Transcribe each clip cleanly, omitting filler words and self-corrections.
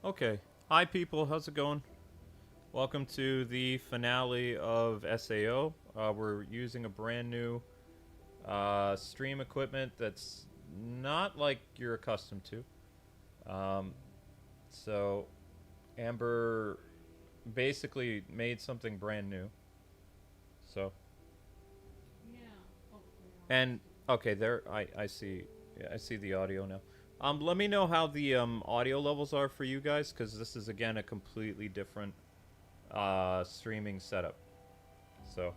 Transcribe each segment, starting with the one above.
Okay. Hi, people. How's it going? Welcome to the finale of SAO. We're using a brand new stream equipment that's not like you're accustomed to. Um, so, Amber basically made something brand new. So, Yeah. Oh, wait, and okay, there I see. Yeah, I see the audio now. Let me know how the audio levels are for you guys, because this is again a completely different streaming setup. So,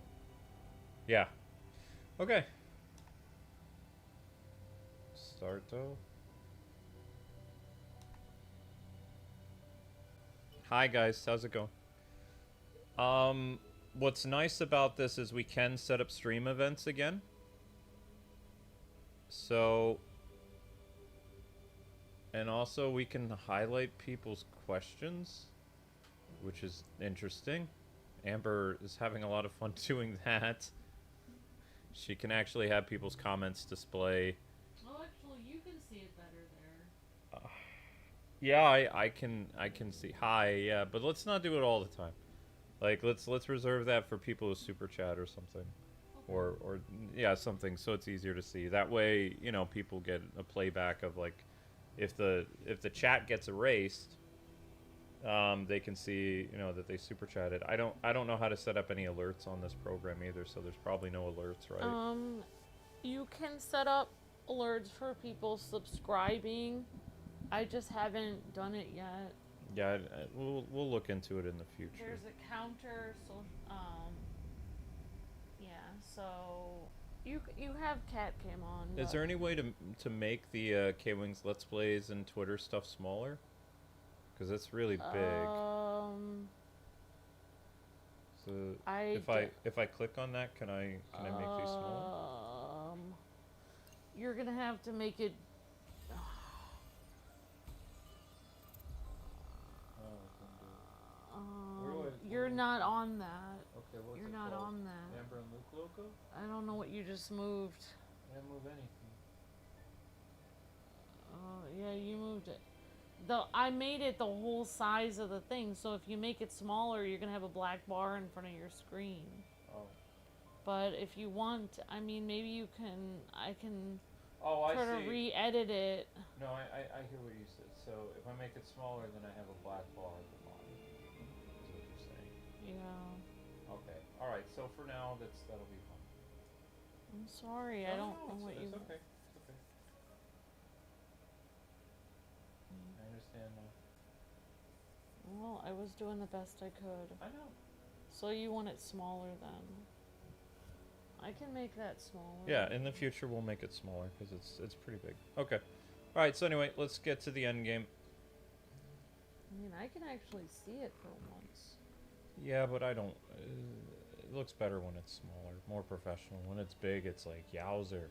yeah. Okay. Starto. Hi guys, how's it going? Um what's nice about this is we can set up stream events again. So, and also we can highlight people's questions, which is interesting. Amber is having a lot of fun doing that. She can actually have people's comments display. oh, actually, you can see it better there. Uh, yeah, I can see. Hi, yeah, but let's not do it all the time. Like let's reserve that for people with super chat or something. Okay. Or yeah, something so it's easier to see. That way, people get a playback of like if the chat gets erased, they can see, that they super chatted. I don't know how to set up any alerts on this program either, so there's probably no alerts, right? Um, you can set up alerts for people subscribing. I just haven't done it yet. Yeah, we'll look into it in the future. There's a counter, so yeah. So you have cat cam on, Is but there any way to make the Kwings Let's Plays and Twitter stuff smaller? Because it's really big. um, So I if d- I click on that, can I make these smaller? you're gonna have to make it. Oh, I can do it. Where do I? Where You're do not on that. I? Okay, what's You're it not called? on that. Amber and Luke logo? I don't know what you just moved. I didn't move anything. Oh, yeah, you moved it. I made it the whole size of the thing, so if you make it smaller, you're gonna have a black bar in front of your screen. Oh. But if you want, I mean, maybe you can. I can Oh, I try to see. re-edit it. No, I hear what you said. So if I make it smaller, then I have a black bar at the bottom. Is what you're saying. Yeah. Okay. All right. So for now, that'll be fine. I'm sorry. No, I no, don't no. know It's what you. it's okay. It's okay. I understand now. Well, I was doing the best I could. I know. So you want it smaller then? I can make that smaller. Yeah, in the future we'll make it smaller because it's pretty big. Okay. All right. So anyway, let's get to the end game. I mean, I can actually see it for once. Yeah, but I don't. It looks better when it's smaller, more professional. When it's big, it's like yowzer.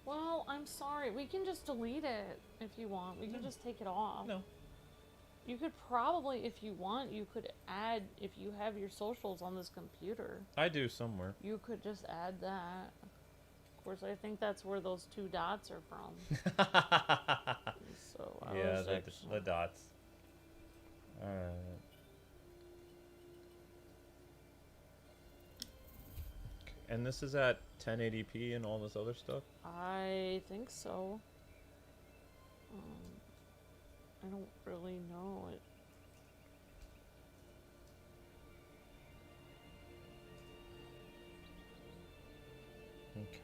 Well, I'm sorry. We can just delete it if you want. We can No. just take it off. No. You could probably, if you want, you could add, if you have your socials on this computer, I do somewhere. you could just add that. Of course, I think that's where those two dots are from. So I Yeah, was the actually. dots. Alright. And this is at 1080p and all this other stuff? I think so. I don't really know it. Okay.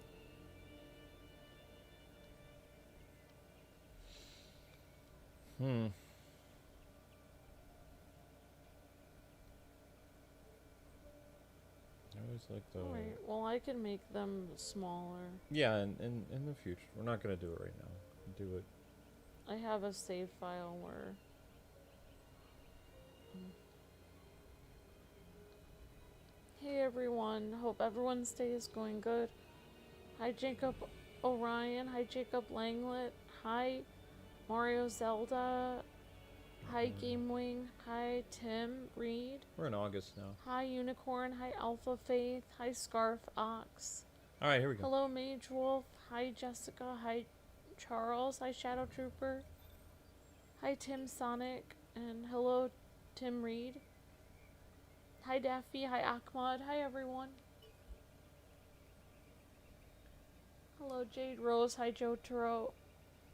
Hmm. I always like the. Alright, well, I can make them smaller. Yeah, in the future. We're not going to do it right now. Do it. I have a save file where. Hey everyone, hope everyone's day is going good. Hi Jacob Orion, hi Jacob Langlet, hi Mario Zelda, hi Gamewing, hi Tim Reed, We're in August now. hi Unicorn, hi Alpha Faith, hi Scarf Ox, Alright, here we go. hello Mage Wolf, hi Jessica, hi Charles, hi Shadow Trooper, Hi, Tim Sonic, and hello, Tim Reed. Hi, Daffy. Hi, Ahmad. Hi, everyone. Hello, Jade Rose. Hi, Joe Turo.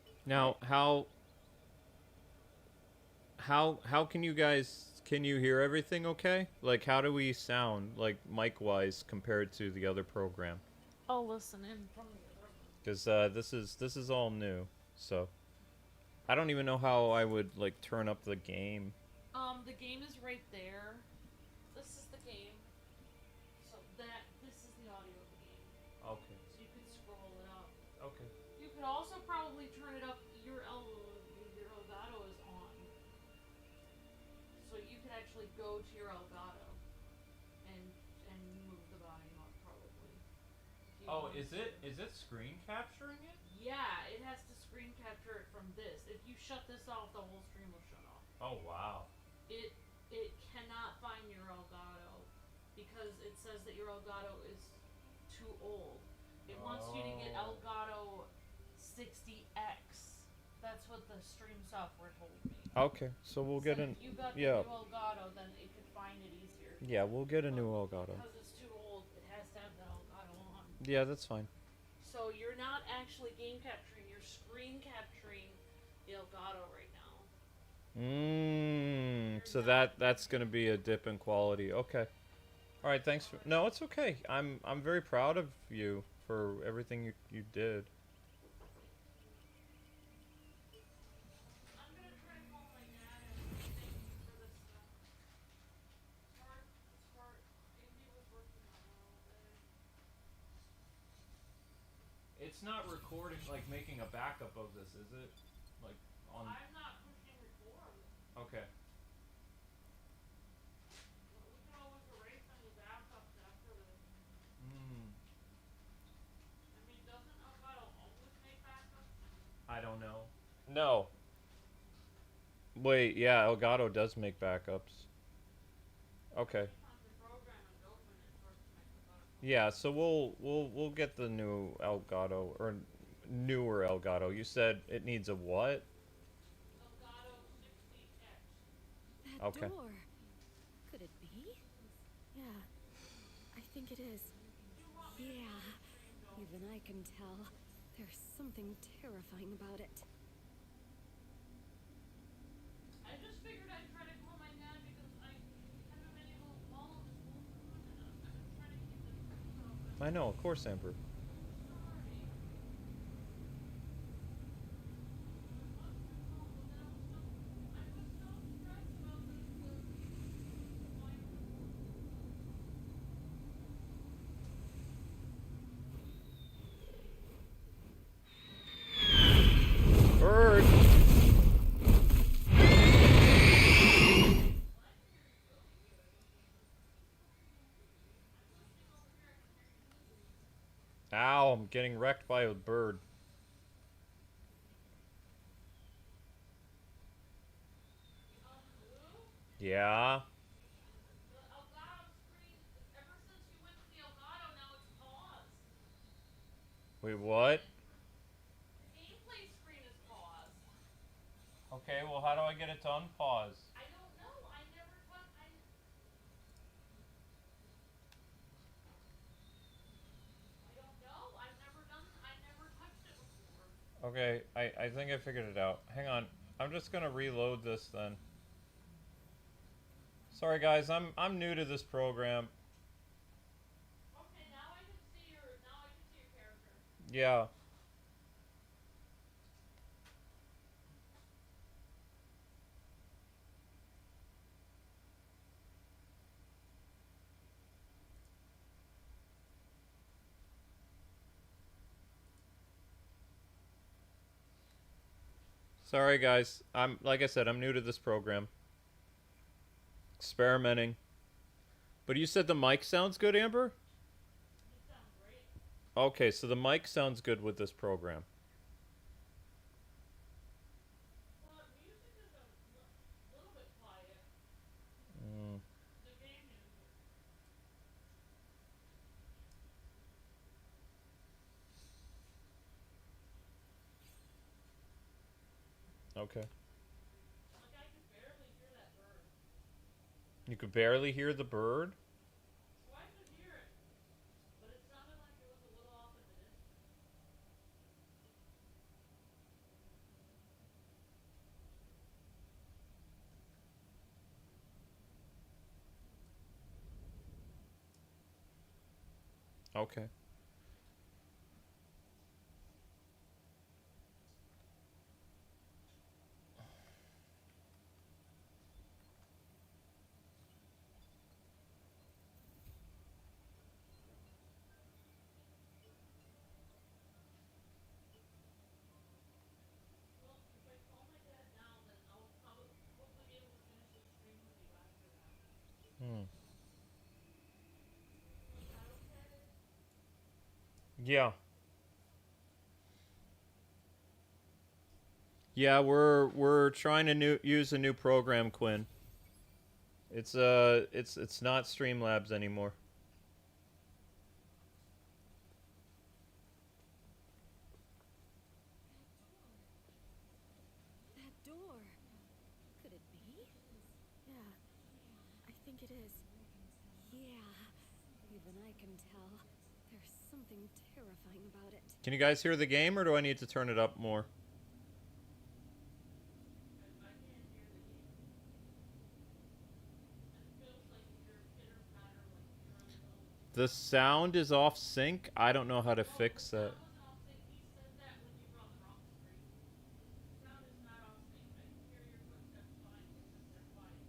Hi. Now, how can you guys, can you hear everything okay? Like how do we sound like mic wise compared to the other program? I'll listen in from the other Cuz this is all new. So, I don't even know how I would like turn up the game. one. The game is right there. This is the game. So this is the audio of the game. Okay. So you could scroll it up. Okay. You could also probably turn it up. Your Elgato is on, so you could actually go to your Elgato and and move the volume up probably if you Oh, wanted to. is it screen capturing it? Yeah, it has to screen capture it from this. If you shut this off, the whole stream will shut off. Oh, wow. It it cannot find your Elgato because it says that your Elgato is too old. It wants you to get Oh. Elgato 60X. That's what the stream software told me. Okay. So we'll get Said an if you got the yeah. new Elgato, then it could find it easier. Yeah, we'll get a But new Elgato. because it's too old, it has to have the Elgato on. Yeah, that's fine. So you're not actually game capturing, you're screen capturing the Elgato right now. So You're not that's using going to be a dip in quality. Okay. All right, thanks for. No, it's okay. I'm very proud of you for everything you did. I'm gonna try to call my dad and thank you for this stuff. It's hard. It's hard. Andy was working on it all day. It's not recording like making a backup of this, is it? Like on I'm not pushing record. Okay. We can always erase any backups after this. Mm, I mean, doesn't Elgato always make backups? I don't know. No. Wait, yeah, Elgato does make backups. Okay. Sometimes the program is open, it starts to make the backup. Yeah, so we'll get the new Elgato or newer Elgato. You said it needs a what? Elgato 60X. That Okay. door. Could it be? Yeah, I think it is. Do you want me to Yeah, close the stream, Joe? even I can tell. There's something terrifying about it. I just figured I'd try to call my dad because I haven't been able to call him this whole time, and I've been trying to keep the streams open. I know, of course, Amber. Sorry. I was gonna call him, but then I was so stressed about the volume of the phone. Bird. Well, I can hear you really good. I'm listening over here. I can hear you too. Ow, I'm getting wrecked by a bird. Who? Yeah. The Elgato screen. Ever since you went to the Elgato, now it's paused. Wait, what? The gameplay screen is paused. Okay, well, how do I get it to unpause? I don't know. I never touched. I don't know. I've never done. I never touched it before. Okay, I think I figured it out. Hang on. I'm just gonna reload this then. Sorry guys, I'm new to this program. Okay, now I can see your. Now I can see your character. Yeah. Sorry guys. I'm like I said, I'm new to this program. Experimenting. But you said the mic sounds good, Amber? It sounds great. Okay, so the mic sounds good with this program. Well, music is a little bit quiet. Mm, The game music. okay. You could barely hear the bird? So I could hear it, but it sounded like it was a little off in the distance. Okay. Well, if I call my dad now, then I'll probably hopefully be able to finish the stream with you after that. Hmm. Is that okay? Yeah. Yeah, we're trying to use a new program, Quinn. It's not Streamlabs anymore. That door. Could it be? Yeah, I think it is. Yeah, even I can tell. There's something terrifying about it. Can you guys hear the game, or do I need to turn it up more? I can't hear the game. It feels like you hear pitter patter, like you're in the middle of a The storm. sound is off sync. I don't know how to No, the fix that. sound wasn't off sync. He said that when you were on the wrong stream. The sound is not off sync. I can hear your footsteps fine. It's just they're quiet.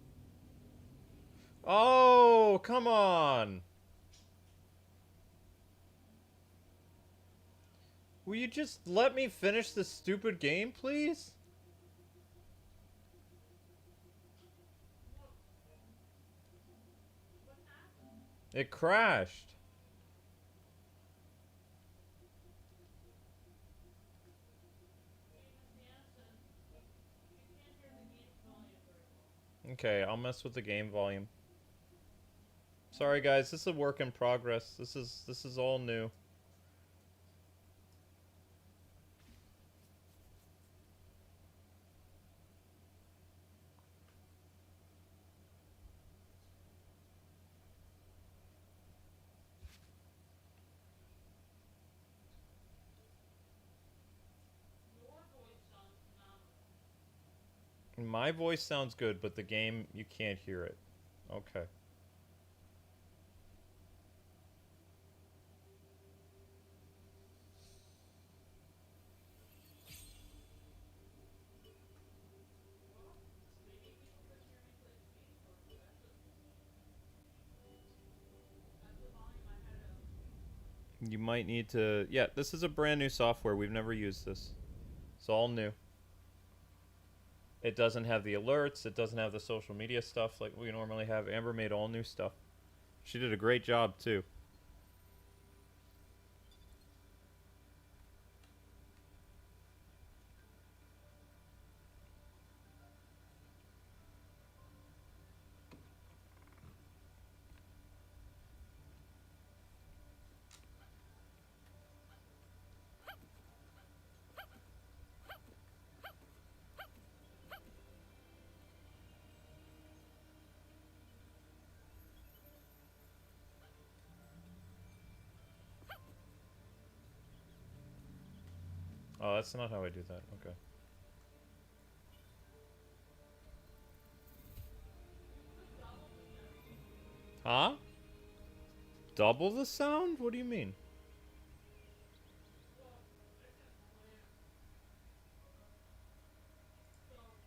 Oh, come on. Will you just let me finish this stupid game, please? What? What happened? It crashed. Hey, Miss Hanson. I can't hear the game's volume very well. Okay, I'll mess with the game volume. Sorry guys, this is a work in progress. This is all new. Your voice sounds phenomenal. My voice sounds good, but the game, you can't hear it. Okay. Well, maybe people couldn't hear me play the game correctly. That's the volume I had it on stream. You might need to... Yeah, this is a brand new software. We've never used this. It's all new. It doesn't have the alerts. It doesn't have the social media stuff like we normally have. Amber made all new stuff. She did a great job, too. Oh, that's not how I do that. Okay. You could double the sound. Huh? Double the sound? What do you mean? Well, I can explain it. So, I'll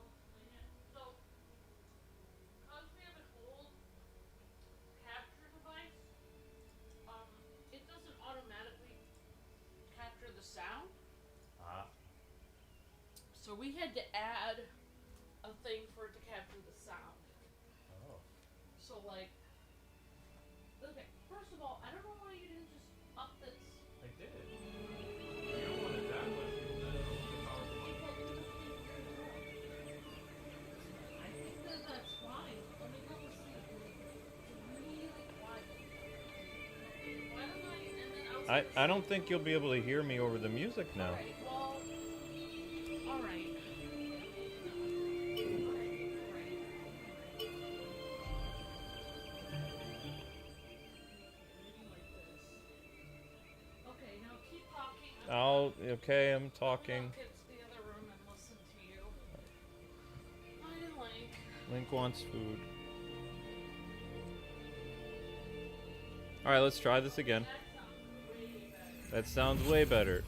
explain it. So, because we have an old capture device, it doesn't automatically capture the sound. Ah. So we had to add a thing for it to capture the sound. Oh. So like, okay, first of all, I don't know why you didn't just up this. I did. You don't want it that much. You want it over the power point. Well, it must be very low. I think that that's fine. Let me go and see. It's really quiet. Why don't I? And then I'll see I don't think you'll be able to hear me over the music now. All right. Well. All right. Well, okay, I'm talking. I'll get to the other room and listen to you. Hi, Link. Link wants food. Alright, let's try this again. That sounds way better.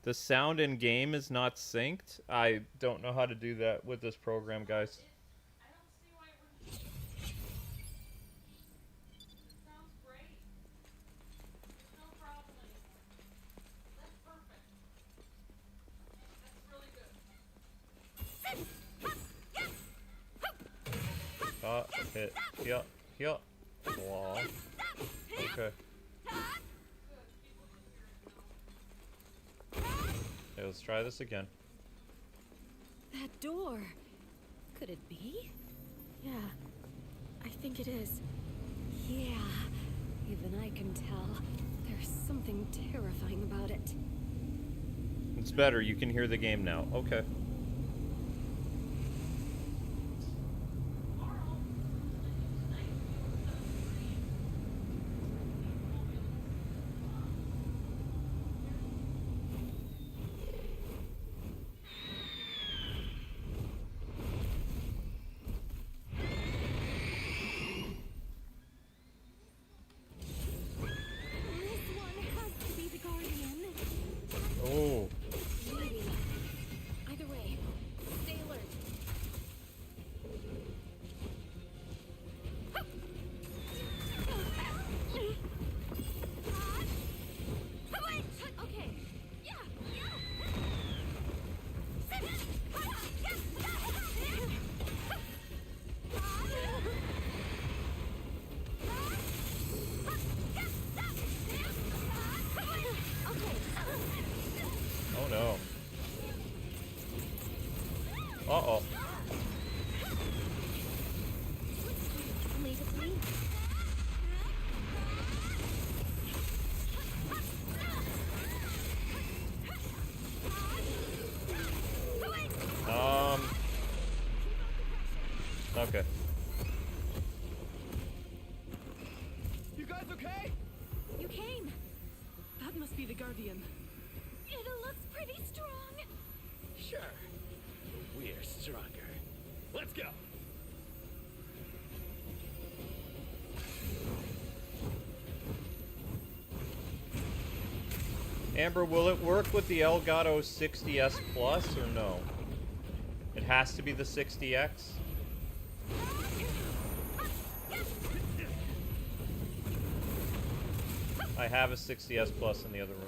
The sound in game is not synced. I don't know how to do that with this program, guys. I don't see why it wouldn't. It sounds great. There's no problem anymore. That's perfect. That's really good. Hit, here, here. Wow. Okay. Okay, let's try this again. That door. Could it be? Yeah, I think it is. Yeah, even I can tell. There's something terrifying about it. It's better. You can hear the game now. Okay. This one has to be the Guardian. Oh. Maybe. Either way, stay alert. Okay. Yeah. Oh no. Uh-oh. Leave it to me. Okay. You guys okay? You came. That must be the Guardian. It looks pretty strong. Sure. We're stronger. Let's go. Amber, will it work with the Elgato 60S Plus or no? It has to be the 60X? I have a 60S Plus in the other room.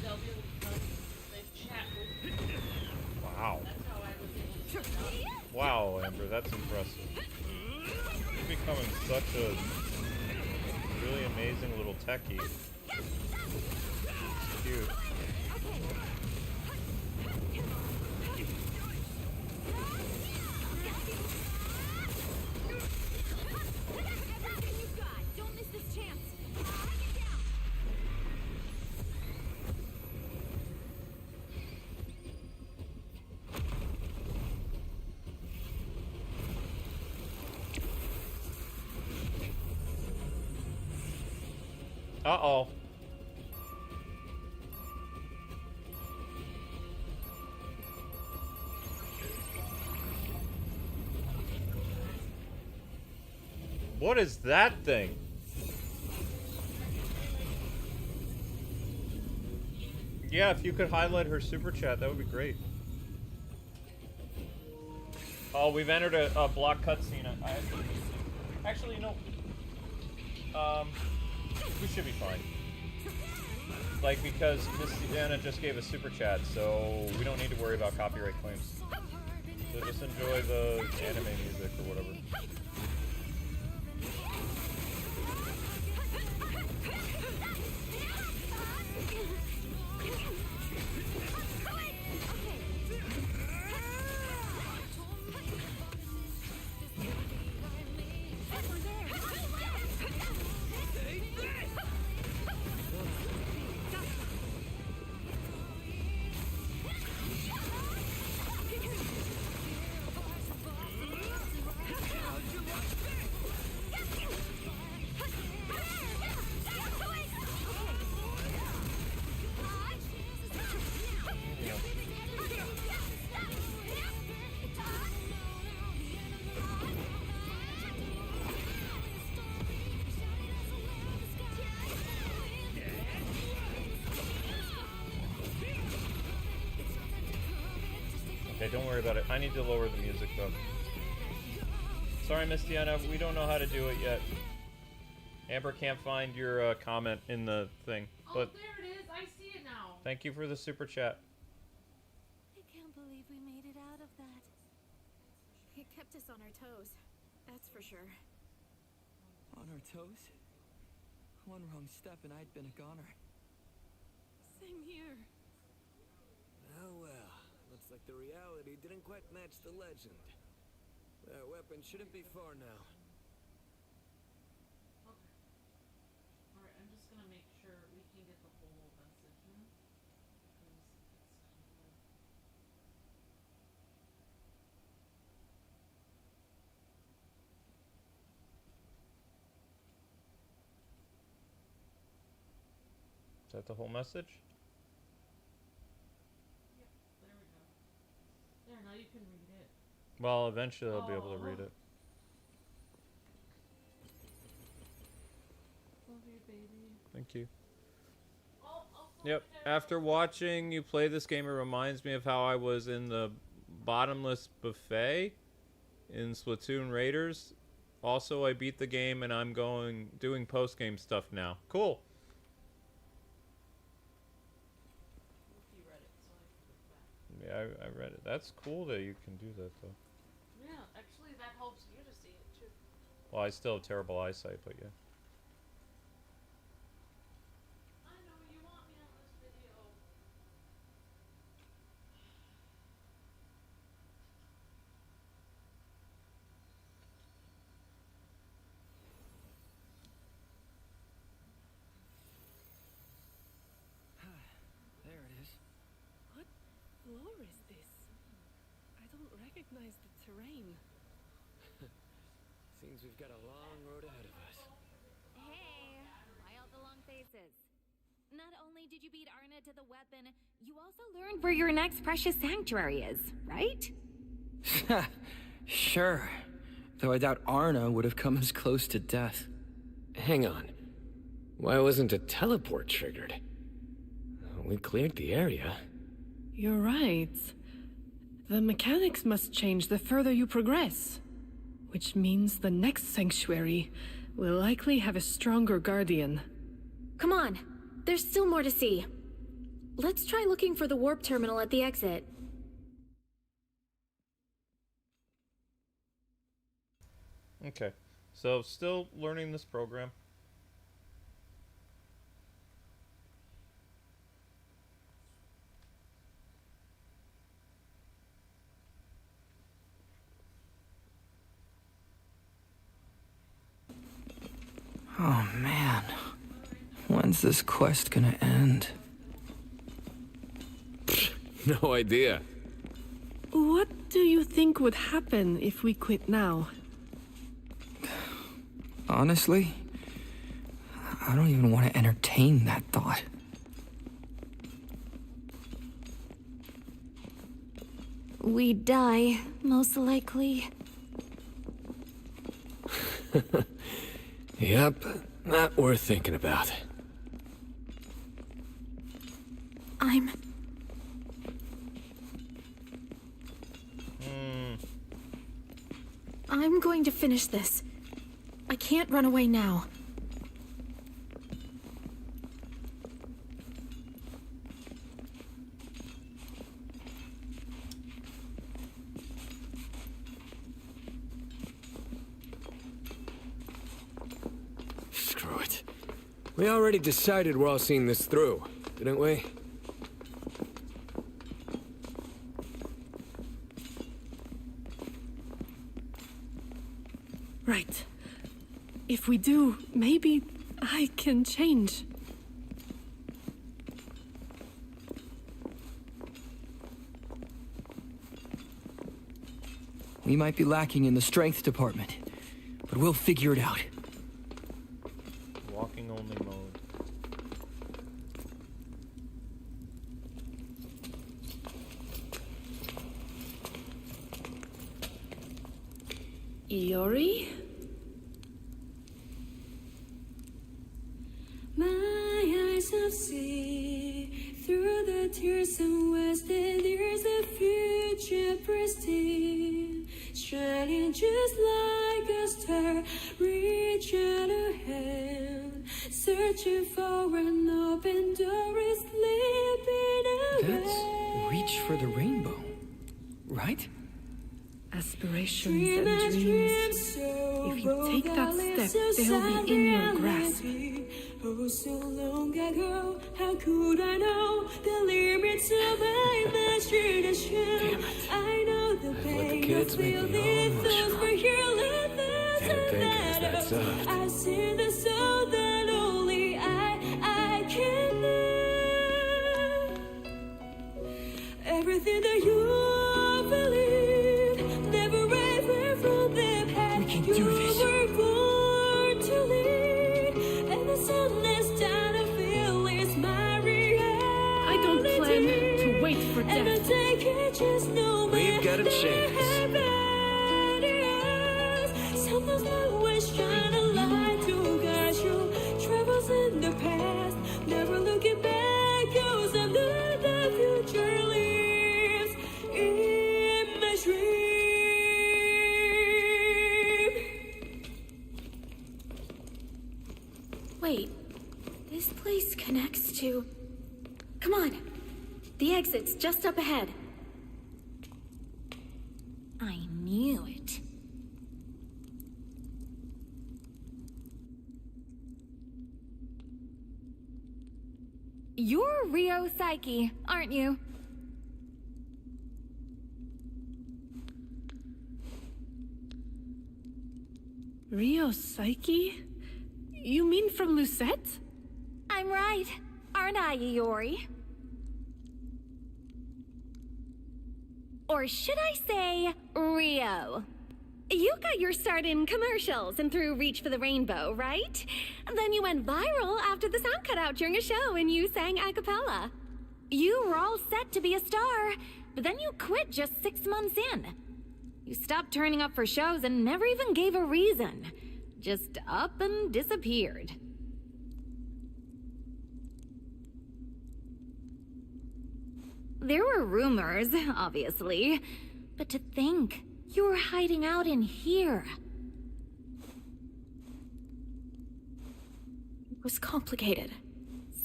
They'll be able to come. They chat with you. Wow. That's how I was able to. Wow, Amber, that's impressive. You're becoming such a really amazing little techie. Cute. Don't miss this chance. Uh-oh. What is that thing? Yeah, if you could highlight her super chat, that would be great. Oh, we've entered a block cutscene. Actually, no. We should be fine. Like, because Miss Anna just gave a super chat, so we don't need to worry about copyright claims. So just enjoy the anime music or whatever. Okay, don't worry about it. I need to lower the music though. Sorry, Miss Deanna, we don't know how to do it yet. Amber can't find your comment in the thing. But there it is. I see it now. thank you for the super chat. I can't believe we made it out of that. It kept us on our toes. That's for sure. On our toes? One wrong step and I'd been a goner. Same here. Oh well, looks like the reality didn't quite match the legend. That weapon shouldn't be far now. Okay. Alright, I'm just gonna make sure we can get the whole message in. Because it's kind of Is that the whole message? Yep, there we go. There, now you can read it. Well, eventually I'll be able to read it. Love you, baby. Thank you. I'll Yep. After watching you play this game, it reminds me of how I was in the bottomless buffet in Splatoon Raiders. Also, I beat the game and I'm doing post-game stuff now. Cool. You read it, so I can go back. Yeah, I read it. That's cool that you can do that, though. Yeah, actually, that helps you to see it too. Well, I still have terrible eyesight, but yeah. I know you want me on this video. There it is. What floor is this? I don't recognize the terrain. Seems we've got a long road ahead of us. Hey, why all the long faces? Not only did you beat Arna to the weapon, you also learned where your next precious sanctuary is, right? Sure. Though I doubt Arna would have come as close to death. Hang on. Why wasn't a teleport triggered? We cleared the area. You're right. The mechanics must change the further you progress. Which means the next sanctuary will likely have a stronger guardian. Come on, there's still more to see. Let's try looking for the warp terminal at the exit. Okay. So, still learning this program. Oh man. When's this quest gonna end? No idea. What do you think would happen if we quit now? Honestly, I don't even want to entertain that thought. We'd die, most likely. Yep, not worth thinking about. I'm going to finish this. I can't run away now. Screw it. We already decided we're all seeing this through, didn't we? Right. If we do, maybe I can change. We might be lacking in the strength department, but we'll figure it out. Walking only mode. Iori? My eyes have seen through the tears and wasted years, the future shining just like a star. Reach out a hand, searching for an open door is slipping away. That's reach for the rainbow, right? Aspirations and dreams. If you take that step, they'll be in your grasp. Oh, so long ago, how could I know the limits of my imagination? Damn it. I know the Let the pain kids of make me all feeling those emotional. for your love Didn't think it was that matter. soft. I see the soul that only I can know. Everything that you believe, never ever from the past. We can You do this. were born to lead, and the sunless down of feel is my reality. I don't plan to wait for And I death. take it just no We've got a matter chance. how bad it is. Sometimes always shine a light to guide you. Travels in the past, never looking back, 'cause I know the future lives in my dream. Wait, this place connects to... Come on. The exit's just up ahead. I knew it. You're Rio Psyche, aren't you? Rio Psyche? You mean from Lucette? I'm right, aren't I, Iori? Or should I say, Rio? You got your start in commercials and through Reach for the Rainbow, right? Then you went viral after the sound cut out during a show and you sang a cappella. You were all set to be a star, but then you quit just 6 months in. You stopped turning up for shows and never even gave a reason. Just up and disappeared. There were rumors, obviously, but to think you were hiding out in here. It was complicated.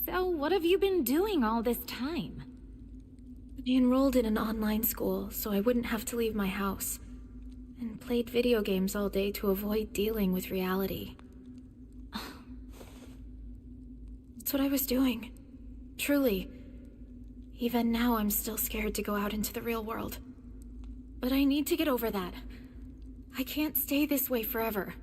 So what have you been doing all this time? I enrolled in an online school so I wouldn't have to leave my house, and played video games all day to avoid dealing with reality. That's what I was doing. Truly. Even now, I'm still scared to go out into the real world. But I need to get over that. I can't stay this way forever.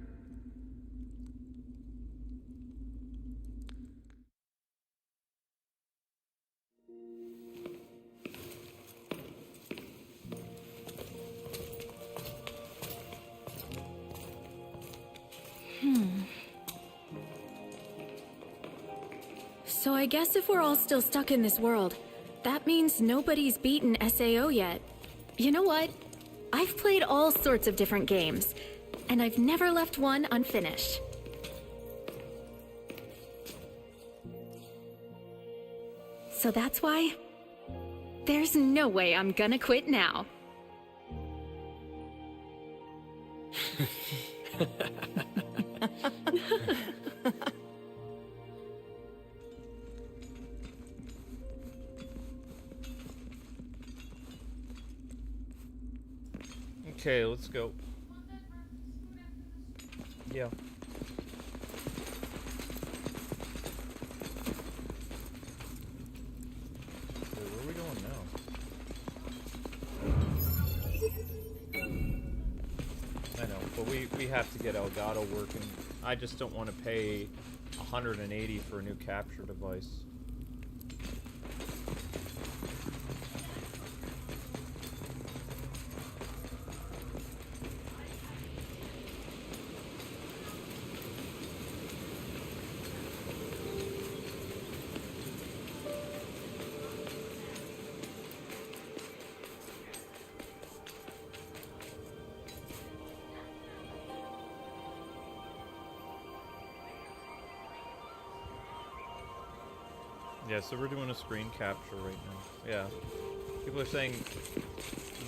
So I guess if we're all still stuck in this world, that means nobody's beaten SAO yet. You know what? I've played all sorts of different games, and I've never left one unfinished. So that's why there's no way I'm gonna quit now. Okay, let's go. Yeah. Wait, where are we going now? I know, but we have to get Elgato working. I just don't want to pay 180 for a new capture device. Yeah, so we're doing a screen capture right now. Yeah. People are saying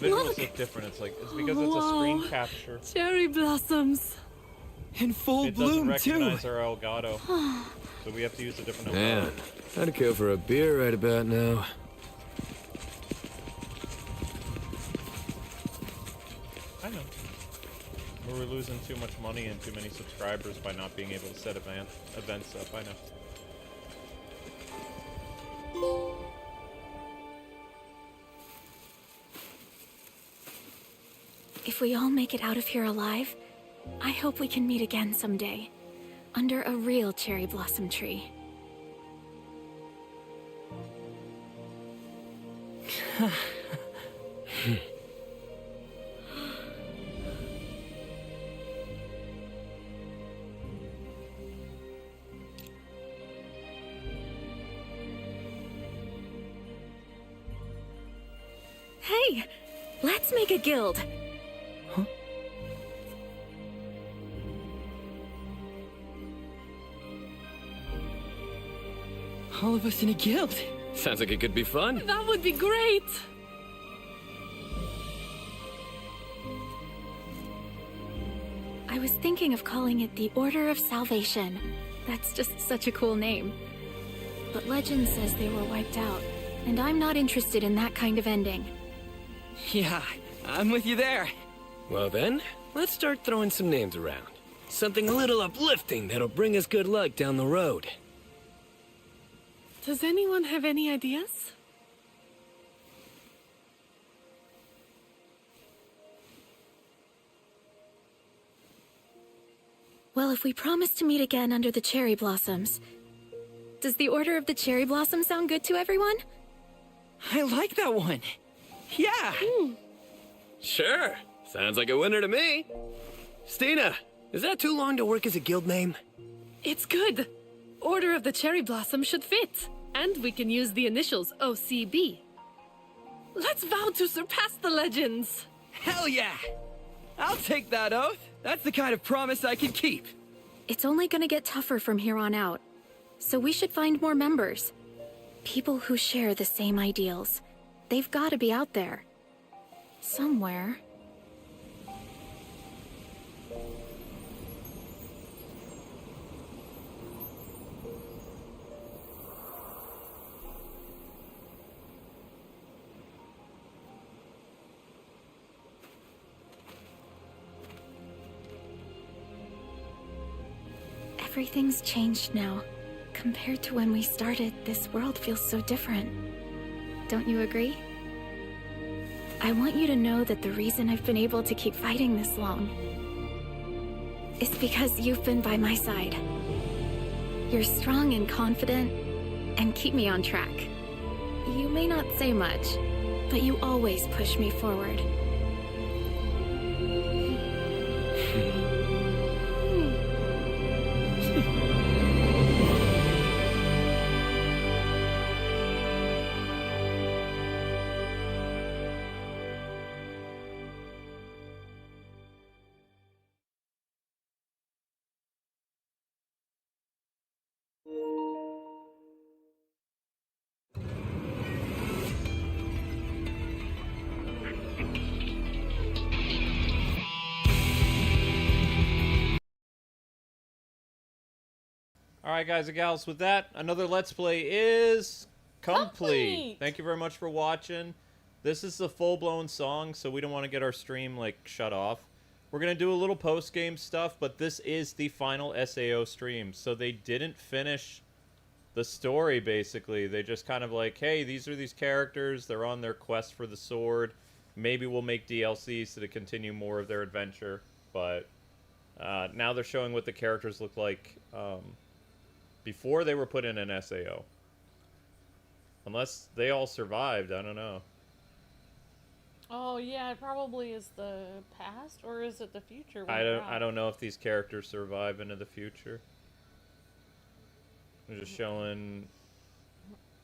the visuals look different. It's like, it's because it's a screen Wow. capture. Cherry blossoms. In full It doesn't bloom, recognize too. our Elgato. So we have to use a different Elgato. Man, I'd go for a beer right about now. I know. We're losing too much money and too many subscribers by not being able to set events up. I know. If we all make it out of here alive, I hope we can meet again someday. Under a real cherry blossom tree. Hey, let's make a guild. All of us in a guild. Sounds like it could be fun. That would be great. I was thinking of calling it the Order of Salvation. That's just such a cool name. But legend says they were wiped out, and I'm not interested in that kind of ending. Yeah, I'm with you there. Well then, let's start throwing some names around. Something a little uplifting that'll bring us good luck down the road. Does anyone have any ideas? Well, if we promise to meet again under the cherry blossoms, does the Order of the Cherry Blossom sound good to everyone? I like that one. Yeah. Sure. Sounds like a winner to me. Stina, is that too long to work as a guild name? It's good. Order of the Cherry Blossom should fit. And we can use the initials OCB. Let's vow to surpass the legends. Hell yeah. I'll take that oath. That's the kind of promise I can keep. It's only gonna get tougher from here on out. So we should find more members. People who share the same ideals. They've gotta be out there. Somewhere. Everything's changed now. Compared to when we started, this world feels so different. Don't you agree? I want you to know that the reason I've been able to keep fighting this long is because you've been by my side. You're strong and confident, and keep me on track. You may not say much, but you always push me forward. Alright, guys and gals, with that, another Let's Play is complete. Thank you very much for watching. This is the full-blown song, so we don't want to get our stream, like, shut off. We're going to do a little post-game stuff, but this is the final SAO stream. So they didn't finish the story, basically. They just kind of like, hey, these are these characters. They're on their quest for the sword. Maybe we'll make DLCs to continue more of their adventure. But now they're showing what the characters look like before they were put in an SAO. Unless they all survived, I don't know. Oh yeah, it probably is the past, or is it the future? I don't know if these characters survive into the future. They're just showing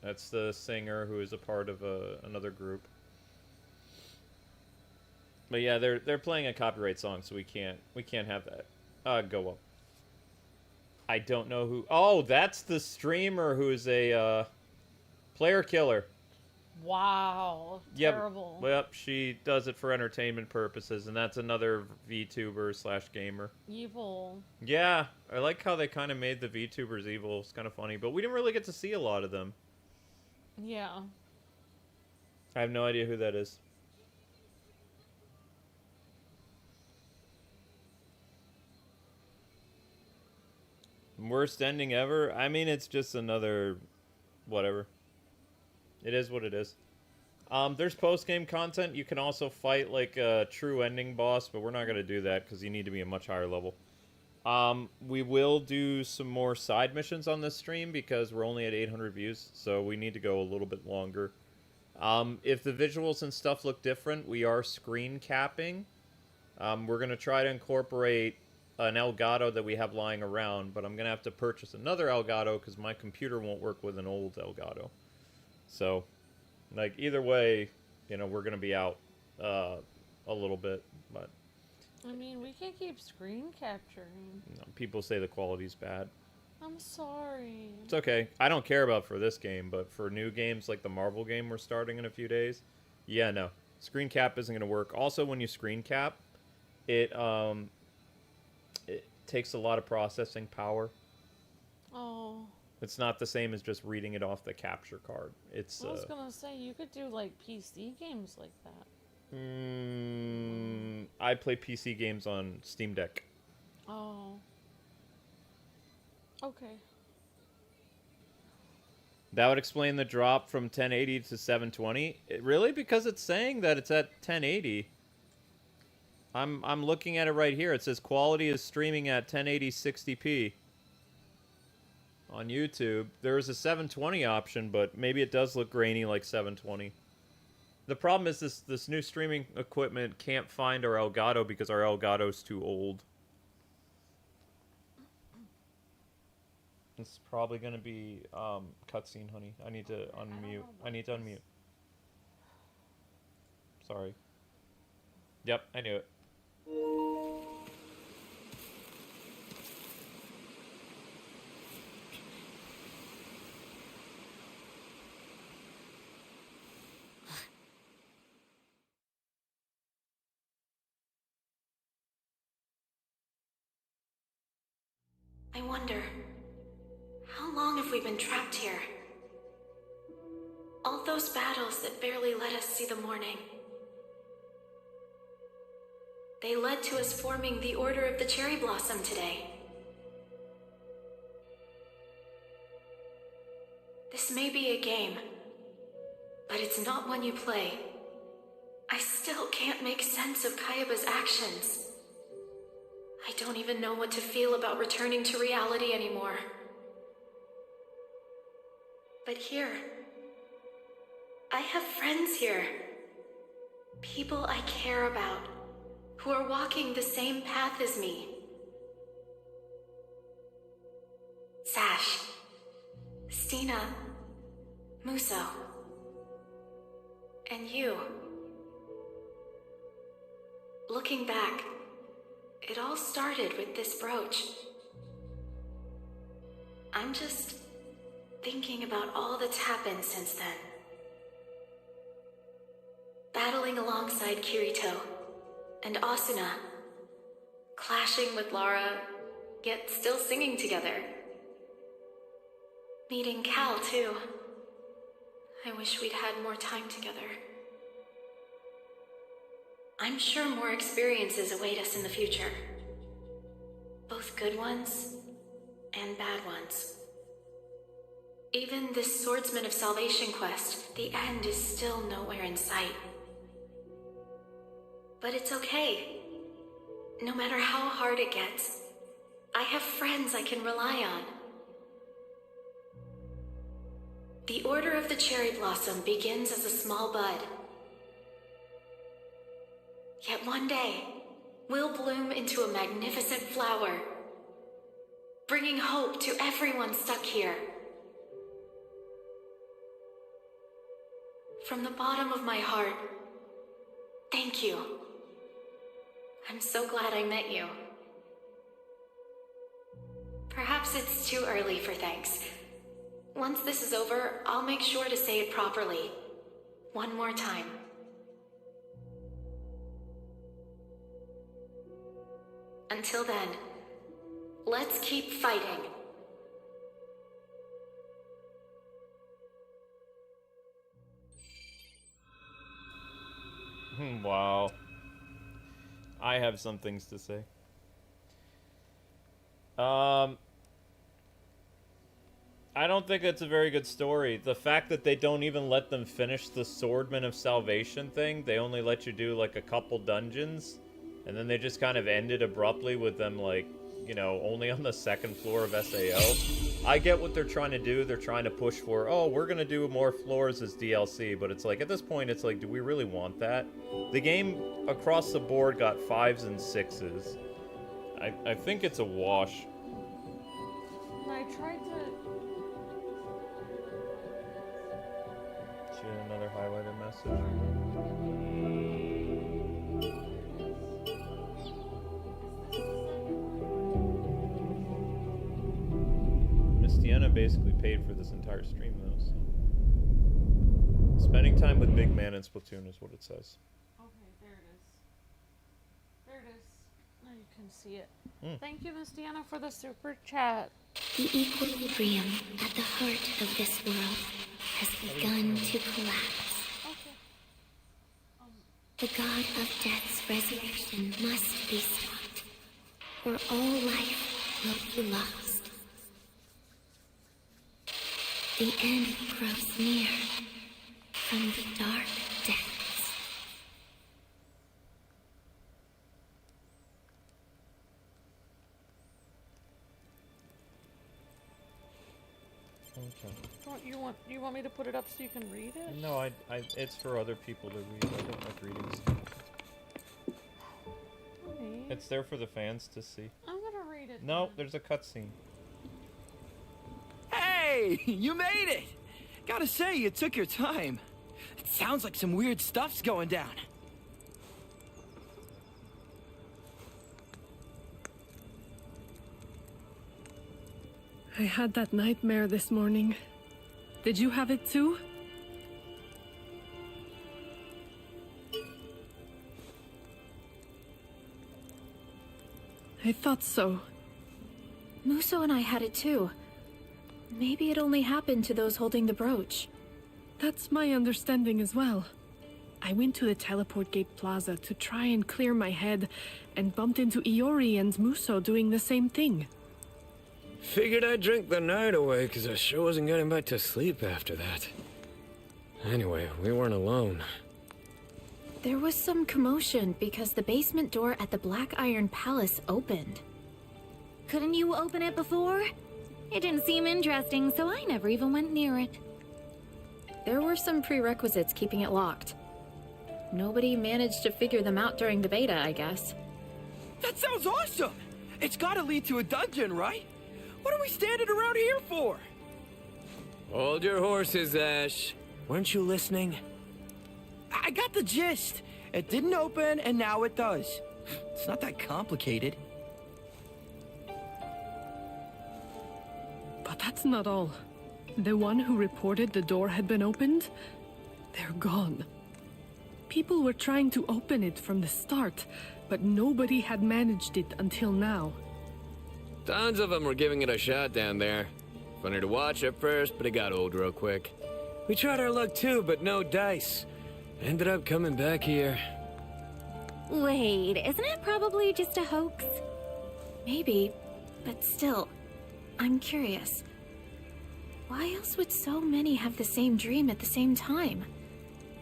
that's the singer who is a part of another group. But yeah, they're playing a copyright song, so we can't have that. Go up. I don't know who. Oh, that's the streamer who's a player killer. Wow. Yep. Terrible. Well, she does it for entertainment purposes, and that's another VTuber / gamer. Evil. Yeah, I like how they kind of made the VTubers evil. It's kind of funny, but we didn't really get to see a lot of them. Yeah. I have no idea who that is. Worst ending ever? I mean, it's just another whatever. It is what it is. There's post-game content. You can also fight like a true ending boss, but we're not going to do that because you need to be a much higher level. We will do some more side missions on this stream because we're only at 800 views, so we need to go a little bit longer. If the visuals and stuff look different, we are screen capping. We're going to try to incorporate an Elgato that we have lying around, but I'm going to have to purchase another Elgato because my computer won't work with an old Elgato. So, like, either way, you know, we're going to be out a little bit, but... I mean, we can keep screen capturing. You know, people say the quality's bad. I'm sorry. It's okay. I don't care about for this game, but for new games like the Marvel game we're starting in a few days, yeah, no. Screen cap isn't going to work. Also, when you screen cap, it takes a lot of processing power. Oh. It's not the same as just reading it off the capture card. It's I was gonna say, you could do, like, PC games like that. I play PC games on Steam Deck. Oh. Okay. That would explain the drop from 1080 to 720. Really? Because it's saying that it's at 1080. I'm looking at it right here. It says quality is streaming at 1080 60p on YouTube. There is a 720 option, but maybe it does look grainy like 720. The problem is this new streaming equipment can't find our Elgato because our Elgato's too old. It's probably gonna be cutscene, honey. I need to unmute. I need to unmute. Sorry. Yep, I knew it. I wonder, how long have we been trapped here? All those battles that barely let us see the morning. They led to us forming the Order of the Cherry Blossom today. This may be a game, but it's not one you play. I still can't make sense of Kayaba's actions. I don't even know what to feel about returning to reality anymore. But here, I have friends here. People I care about, who are walking the same path as me. Sash, Stina, Muso, and you. Looking back, it all started with this brooch. I'm just thinking about all that's happened since then. Battling alongside Kirito and Asuna, clashing with Lara, yet still singing together. Meeting Cal, too. I wish we'd had more time together. I'm sure more experiences await us in the future. Both good ones and bad ones. Even this Swordsman of Salvation quest, the end is still nowhere in sight. But it's okay. No matter how hard it gets, I have friends I can rely on. The Order of the Cherry Blossom begins as a small bud. Yet one day, we'll bloom into a magnificent flower, bringing hope to everyone stuck here. From the bottom of my heart, thank you. I'm so glad I met you. Perhaps it's too early for thanks. Once this is over, I'll make sure to say it properly. One more time. Until then, let's keep fighting. Wow. I have some things to say. I don't think it's a very good story. The fact that they don't even let them finish the Swordman of Salvation thing, they only let you do like a couple dungeons, and then they just kind of ended abruptly with them like, you know, only on the second floor of SAO. I get what they're trying to do. They're trying to push for, oh, we're gonna do more floors as DLC, but it's like, at this point, it's like, do we really want that? The game across the board got 5s and 6s. I think it's a wash. I tried to... She had another highlighted message. Miss Deanna basically paid for this entire stream, though, so... Spending time with Big Man in Splatoon is what it says. Okay, there it is. There it is. Now you can see it. Thank you, Miss Deanna, for the super chat. The equilibrium at the heart of this world has begun to collapse. Okay. The god of death's resurrection must be stopped, or all life will be lost. The end grows near from the dark depths. Okay. You want me to put it up so you can read it? No, it's for other people to read. I don't like reading stuff. Okay. It's there for the fans to see. I'm gonna read it. No, then. there's a cutscene. Hey, you made it! Gotta say, you took your time. It sounds like some weird stuff's going down. I had that nightmare this morning. Did you have it too? I thought so. Muso and I had it too. Maybe it only happened to those holding the brooch. That's my understanding as well. I went to the Teleport Gate Plaza to try and clear my head and bumped into Iori and Muso doing the same thing. Figured I'd drink the night away, because I sure wasn't getting back to sleep after that. Anyway, we weren't alone. There was some commotion because the basement door at the Black Iron Palace opened. Couldn't you open it before? It didn't seem interesting, so I never even went near it. There were some prerequisites keeping it locked. Nobody managed to figure them out during the beta, I guess. That sounds awesome! It's gotta lead to a dungeon, right? What are we standing around here for? Hold your horses, Ash. Weren't you listening? I got the gist. It didn't open, and now it does. It's not that complicated. But that's not all. The one who reported the door had been opened, they're gone. People were trying to open it from the start, but nobody had managed it until now. Tons of them were giving it a shot down there. Funny to watch at first, but it got old real quick. We tried our luck too, but no dice. Ended up coming back here. Wait, isn't it probably just a hoax? Maybe, but still, I'm curious. Why else would so many have the same dream at the same time?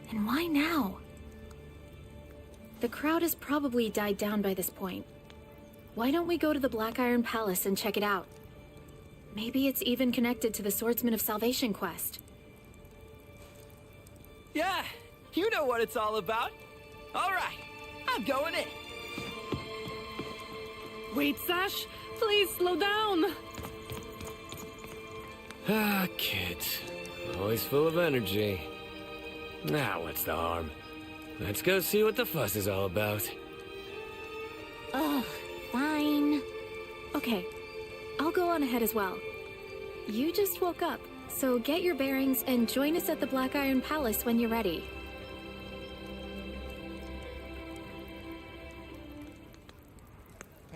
And why now? The crowd has probably died down by this point. Why don't we go to the Black Iron Palace and check it out? Maybe it's even connected to the Swordsman of Salvation quest. Yeah, you know what it's all about. All right, I'm going in. Wait, Sash! Please slow down! Ah, kids. Always full of energy. Now what's the harm? Let's go see what the fuss is all about. Ugh, fine. Okay, I'll go on ahead as well. You just woke up, so get your bearings and join us at the Black Iron Palace when you're ready.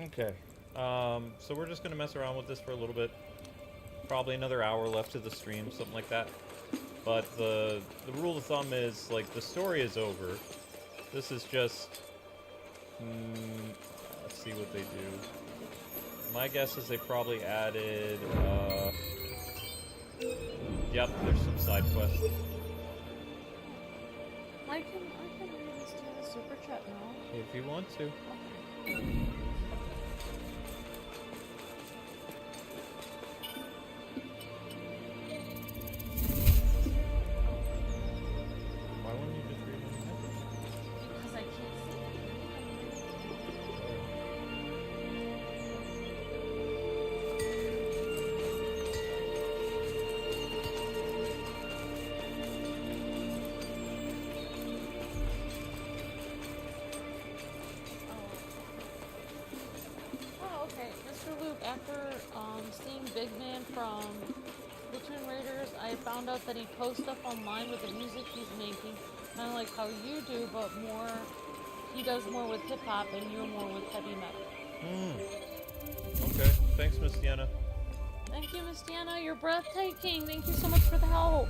Okay. So we're just gonna mess around with this for a little bit. Probably another hour left of the stream, something like that. But the rule of thumb is, like, the story is over. This is just... let's see what they do. My guess is they probably added, Yep, there's some side quests. I can read this to the super chat now. If you want to. Okay. Why wouldn't you just read it? Because I can't see it. Oh, okay. Mr. Luke, after seeing Big Man from Splatoon Raiders, I found out that he posts stuff online with the music he's making, kind of like how you do, but more. He does more with hip hop, and you're more with heavy metal. Okay. Thanks, Miss Deanna. Thank you, Miss Deanna. You're breathtaking. Thank you so much for the help.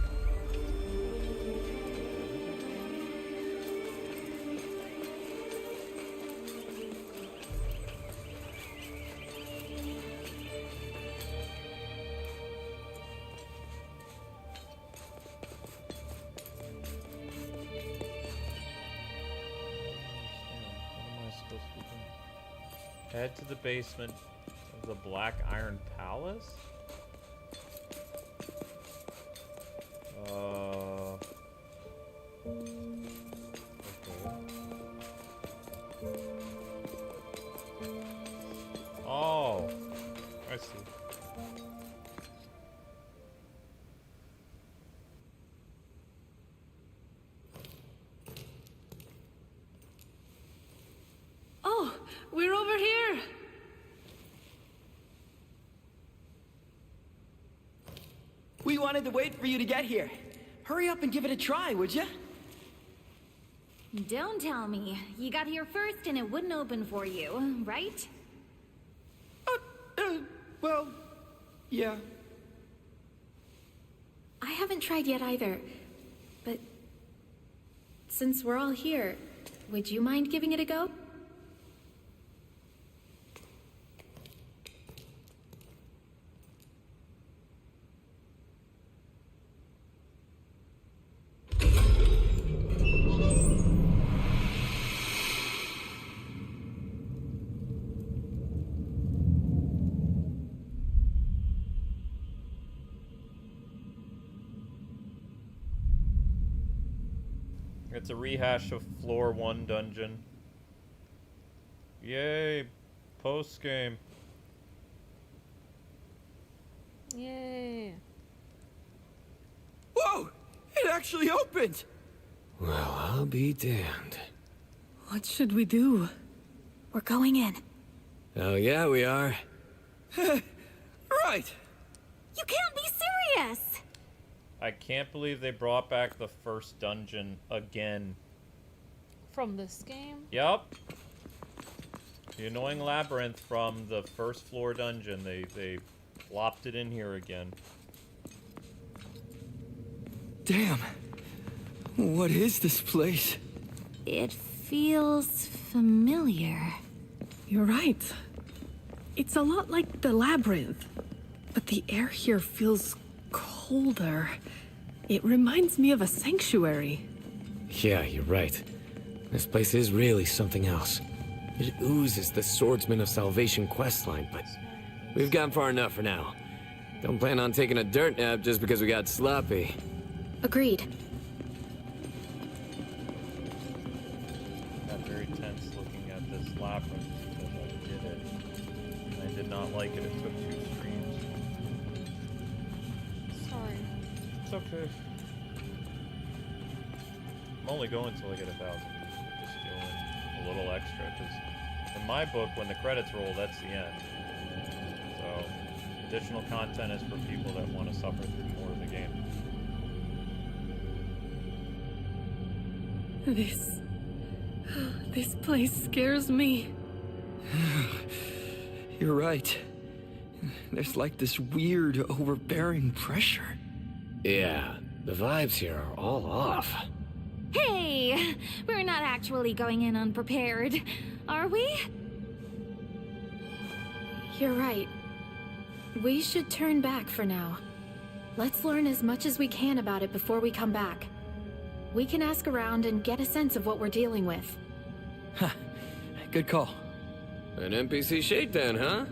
Head to the basement of the Black Iron Palace? Okay. Oh, I see. Oh, we're over here! We wanted to wait for you to get here. Hurry up and give it a try, would you? Don't tell me. You got here first and it wouldn't open for you, right? Well, yeah. I haven't tried yet either, but since we're all here, would you mind giving it a go? It's a rehash of Floor 1 dungeon. Yay! Post-game. Yay. Whoa! It actually opened! Well, I'll be damned. What should we do? We're going in. Oh, yeah, we are. Right! You can't be serious! I can't believe they brought back the first dungeon again. From this game? Yup. The annoying labyrinth from the first floor dungeon. They plopped it in here again. Damn. What is this place? It feels familiar. You're right. It's a lot like the labyrinth, but the air here feels colder. It reminds me of a sanctuary. Yeah, you're right. This place is really something else. It oozes the Swordsman of Salvation questline, but we've gone far enough for now. Don't plan on taking a dirt nap just because we got sloppy. Agreed. Got very tense looking at this labyrinth because I did it. And I did not like it. It took 2 streams. Sorry. It's okay. I'm only going till I get 1,000. Just doing a little extra, because in my book, when the credits roll, that's the end. So, additional content is for people that want to suffer through more of the game. This place scares me. You're right. There's like this weird, overbearing pressure. Yeah, the vibes here are all off. Hey! We're not actually going in unprepared, are we? You're right. We should turn back for now. Let's learn as much as we can about it before we come back. We can ask around and get a sense of what we're dealing with. Good call. An NPC shakedown, huh?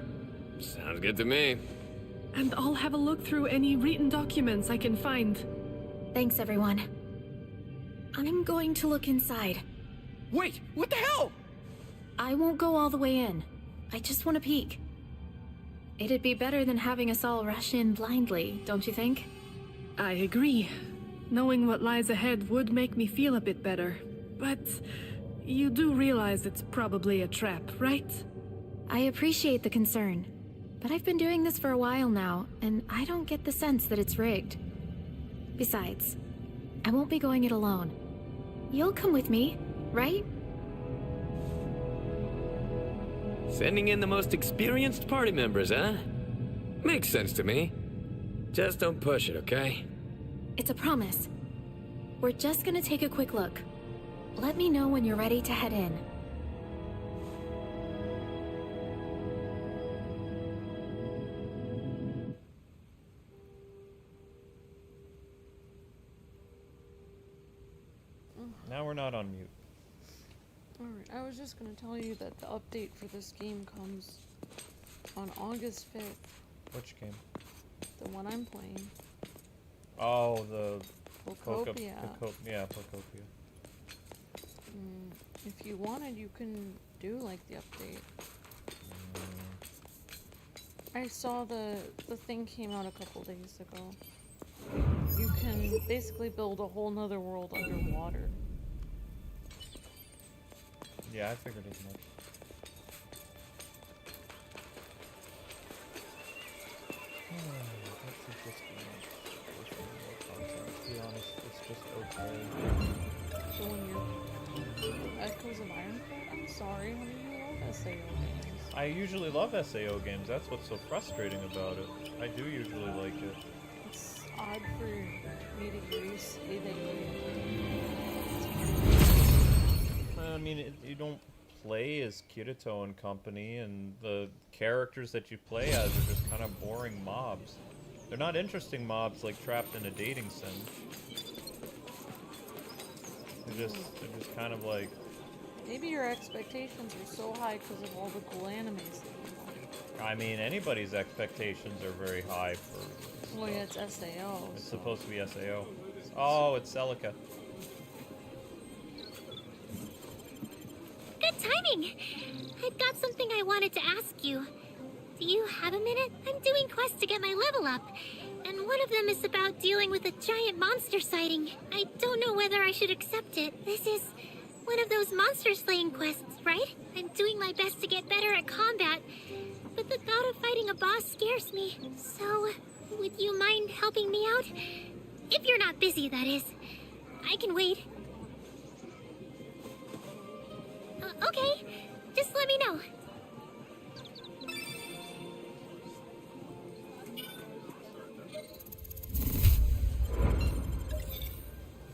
Sounds good to me. And I'll have a look through any written documents I can find. Thanks, everyone. I'm going to look inside. Wait, what the hell? I won't go all the way in. I just want to peek. It'd be better than having us all rush in blindly, don't you think? I agree. Knowing what lies ahead would make me feel a bit better. But you do realize it's probably a trap, right? I appreciate the concern. But I've been doing this for a while now, and I don't get the sense that it's rigged. Besides, I won't be going it alone. You'll come with me, right? Sending in the most experienced party members, huh? Makes sense to me. Just don't push it, okay? It's a promise. We're just gonna take a quick look. Let me know when you're ready to head in. Now we're not on mute. Alright, I was just gonna tell you that the update for this game comes on August 5th. Which game? The one I'm playing. Oh, the Pocopia. Pocopia. If you wanted, you can do like the update. I saw the thing came out a couple days ago. You can basically build a whole nother world underwater. Yeah, I figured as much. Let's see if this gives me more content. To be honest, it's just okay. So when you're Echoes of Ironclad, I'm sorry, honey, you love SAO games. I usually love SAO games. That's what's so frustrating about it. I do usually like it. It's odd for me to hear you say that I mean, you don't play as Kirito and company, and the characters that you play as are just kind of boring mobs. They're not interesting mobs like trapped in a dating sim. They're just kind of like... maybe your expectations are so high because of all the cool animes that you like. I mean, anybody's expectations are very high for... Well, yeah, it's SAO. It's supposed to be SAO. Oh, it's Celica. Good timing! I've got something I wanted to ask you. Do you have a minute? I'm doing quests to get my level up, and one of them is about dealing with a giant monster sighting. I don't know whether I should accept it. This is one of those monster slaying quests, right? I'm doing my best to get better at combat, but the thought of fighting a boss scares me. So, would you mind helping me out? If you're not busy, that is. I can wait. Okay, just let me know.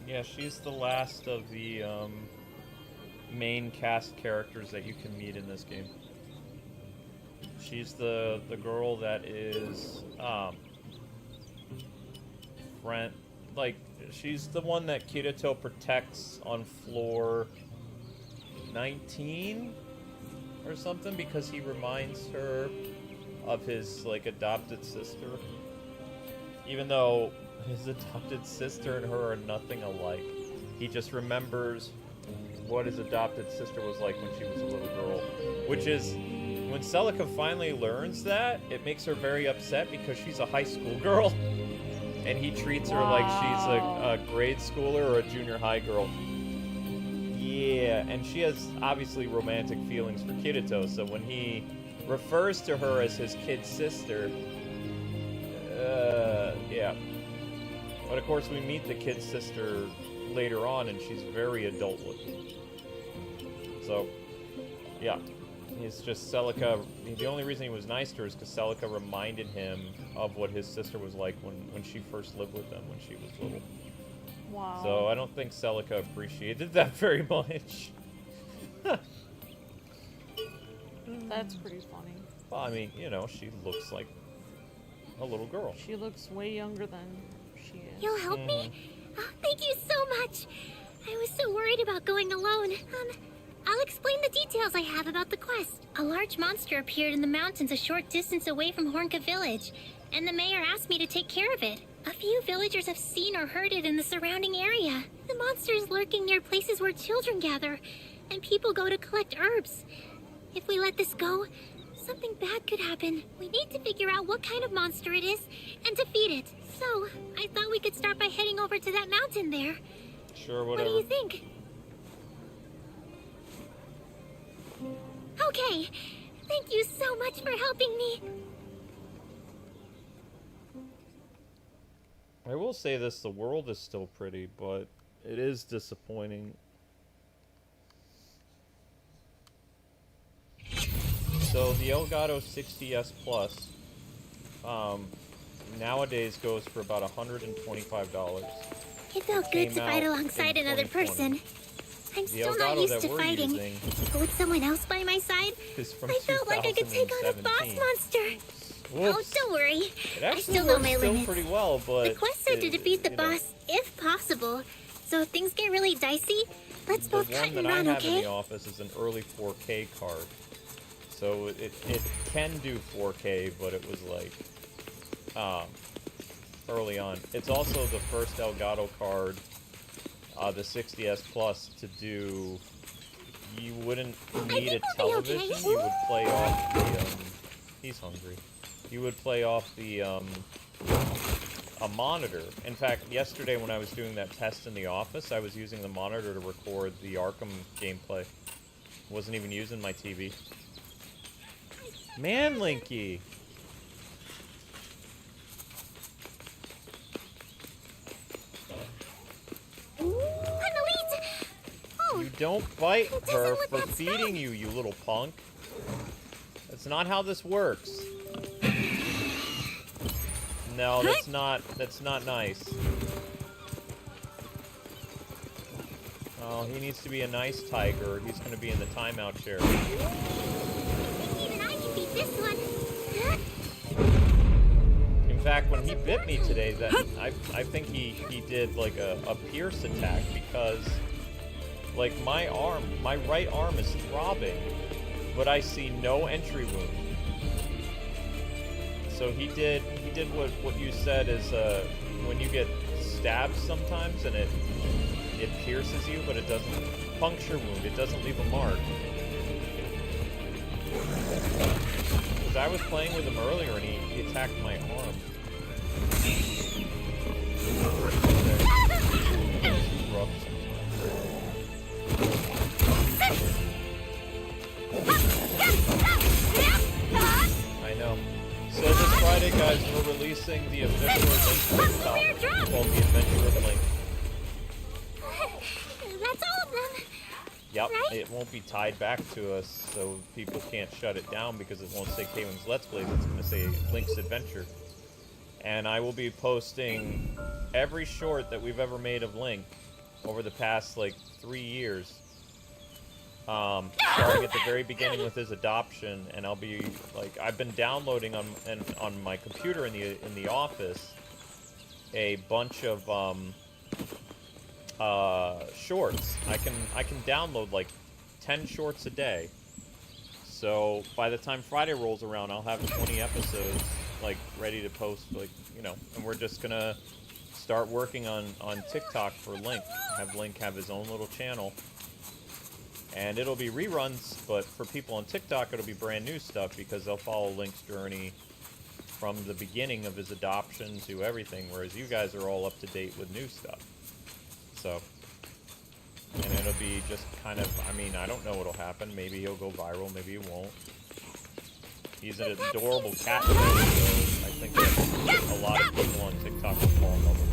Yeah, she's the last of the main cast characters that you can meet in this game. She's the girl that is friend, like she's the one that Kirito protects on floor 19 or something, because he reminds her of his like adopted sister, even though his adopted sister and her are nothing alike. He just remembers what his adopted sister was like when she was a little girl, which is when Celica finally learns that, it makes her very upset because she's a high school girl and he treats her like she's a grade schooler or a junior high girl. Yeah, and she has obviously romantic feelings for Kirito, so when he refers to her as his kid sister, yeah. But of course we meet the kid sister later on and she's very adult looking. So, yeah. He's just Celica. The only reason he was nice to her is because Celica reminded him of what his sister was like when she first lived with them when she was little. Wow. So I don't think Celica appreciated that very much. That's pretty funny. Well, I mean, you know, she looks like a little girl. She looks way younger than she is. You'll help me? Oh, thank you so much. I was so worried about going alone. I'll explain the details I have about the quest. A large monster appeared in the mountains a short distance away from Hornka Village, and the mayor asked me to take care of it. A few villagers have seen or heard it in the surrounding area. The monster is lurking near places where children gather, and people go to collect herbs. If we let this go, something bad could happen. We need to figure out what kind of monster it is and defeat it. So, I thought we could start by heading over to that mountain there. Sure, whatever. What do you think? Okay. Thank you so much for helping me. I will say this, the world is still pretty, but it is disappointing. So the Elgato 60S Plus nowadays goes for about $125. It felt good to fight alongside another person. I'm still not used to fighting, but with someone else by my side, I felt like I could take on a boss monster. Whoops. Oh, don't worry. It I actually still know works my still limits. pretty well, but The quest said to defeat the you know, boss, if possible. So if things get really dicey, let's the both cut one and that I run, have in okay? the office is an early 4K card. So it can do 4K, but it was like early on. It's also the first Elgato card, the 60S Plus, to do. You wouldn't need a television. okay. You would play off the. He's hungry. You would play off the a monitor. In fact, yesterday when I was doing that test in the office, I was using the monitor to record the Arkham gameplay. Wasn't even using my TV. Man, Linky! Oh, You don't bite her look for that feeding you, you little punk. That's not how this works. No, that's not nice. Oh, he needs to be a nice tiger. He's gonna be in the timeout chair. even I can beat this one. In fact, when he bit me today, that I think he did like a pierce attack because like my right arm is throbbing, but I see no entry wound. So he did what you said is when you get stabbed sometimes and it pierces you, but it doesn't puncture wound. It doesn't leave a mark. Because I was playing with him earlier and he attacked my arm. Rough I know. So this Friday, guys, we're releasing the official Link called The Adventure of Link. That's all of them. Yep, Right? it won't be tied back to us, so people can't shut it down because it won't say Kwings Let's Play, it's going to say Link's Adventure. And I will be posting every short that we've ever made of Link over the past, like, 3 years. Starting at the very beginning with his adoption, and I'll be, like, I've been downloading on my computer in the office a bunch of, shorts. I can download like 10 shorts a day. So by the time Friday rolls around, I'll have 20 episodes like ready to post, like, you know, and we're just gonna start working on TikTok for Link. Have Link have his own little channel. And it'll be reruns, but for people on TikTok, it'll be brand new stuff because they'll follow Link's journey from the beginning of his adoption to everything, whereas you guys are all up to date with new stuff. So, and it'll be just kind of, I mean, I don't know what'll happen. Maybe he'll go viral, maybe he won't. He's an adorable cat today, so I think that a lot of people on TikTok will fall in love with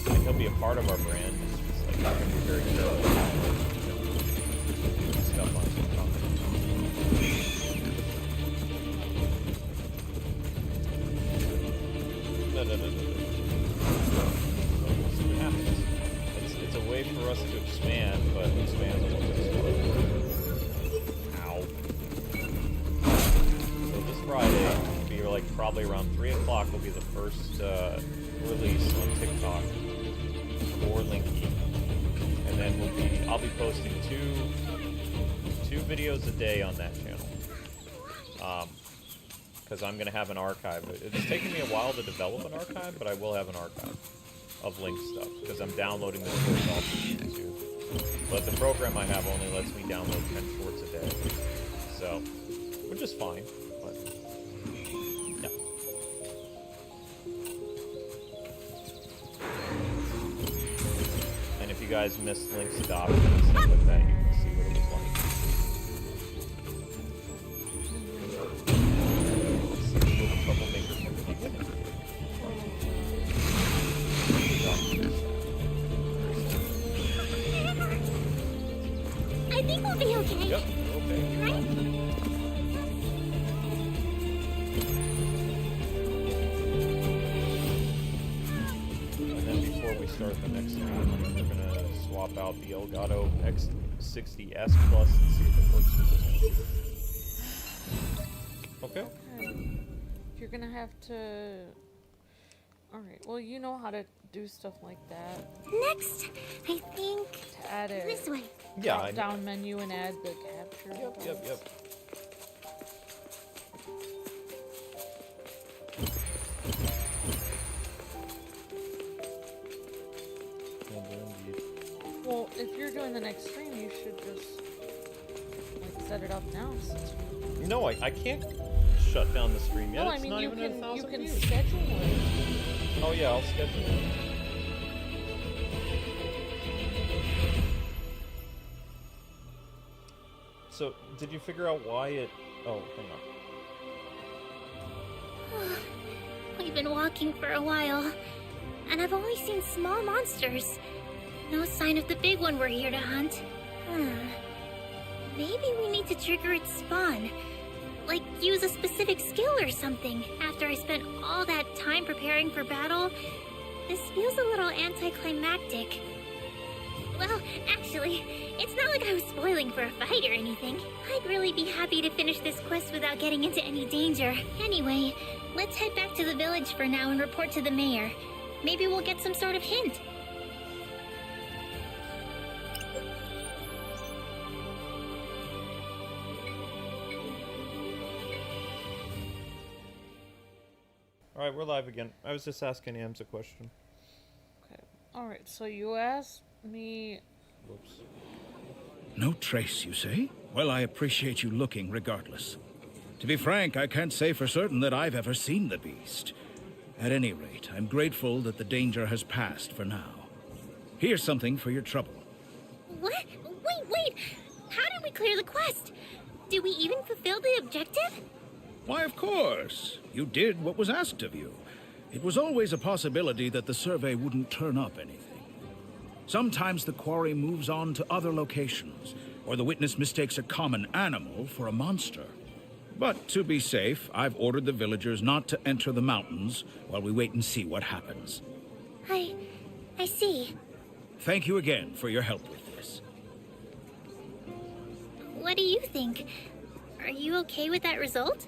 him. And he'll be a part of our brand. It's just like, we're going to be very careful. us to expand, but expand a little bit slower. Ow. So this Friday, will be like probably around 3 o'clock, will be the first release on TikTok for Linky. And then I'll be posting two videos a day on that channel. Because I'm going to have an archive. It's taken me a while to develop an archive, but I will have an archive of Link stuff, because I'm downloading the shorts off of YouTube. But the program I have only lets me download 10 shorts a day. So, which is fine. But, yeah. And if you guys missed Link's adoption and stuff like that, you can see what it was like. I think we'll be okay. Yep, okay. Right? And then before we start the next round, we're gonna swap out the Elgato X60S Plus and see if it works with this. Okay. You're gonna have to... Alright, well, you know how to do stuff like that. Next, I think To add a this way. Yeah, drop-down menu and add the capture. Yep. Well, if you're doing the next stream, you should just like set it up now. Since No, I can't shut down the stream yet. no, I It's mean not you even at can 1,000 views. schedule it. Oh yeah, I'll schedule it. So, did you figure out why it... Oh, hang on. We've been walking for a while, and I've only seen small monsters. No sign of the big one we're here to hunt. Maybe we need to trigger its spawn. Like, use a specific skill or something. After I spent all that time preparing for battle, this feels a little anticlimactic. Well, actually, it's not like I was spoiling for a fight or anything. I'd really be happy to finish this quest without getting into any danger. Anyway, let's head back to the village for now and report to the mayor. Maybe we'll get some sort of hint. Alright, we're live again. I was just asking Ams a question. Okay. All right. So you asked me. Whoops. No trace, you say? Well, I appreciate you looking regardless. To be frank, I can't say for certain that I've ever seen the beast. At any rate, I'm grateful that the danger has passed for now. Here's something for your trouble. What? Wait! How did we clear the quest? Did we even fulfill the objective? Why, of course. You did what was asked of you. It was always a possibility that the survey wouldn't turn up anything. Sometimes the quarry moves on to other locations, or the witness mistakes a common animal for a monster. But to be safe, I've ordered the villagers not to enter the mountains while we wait and see what happens. I see. Thank you again for your help with this. What do you think? Are you okay with that result?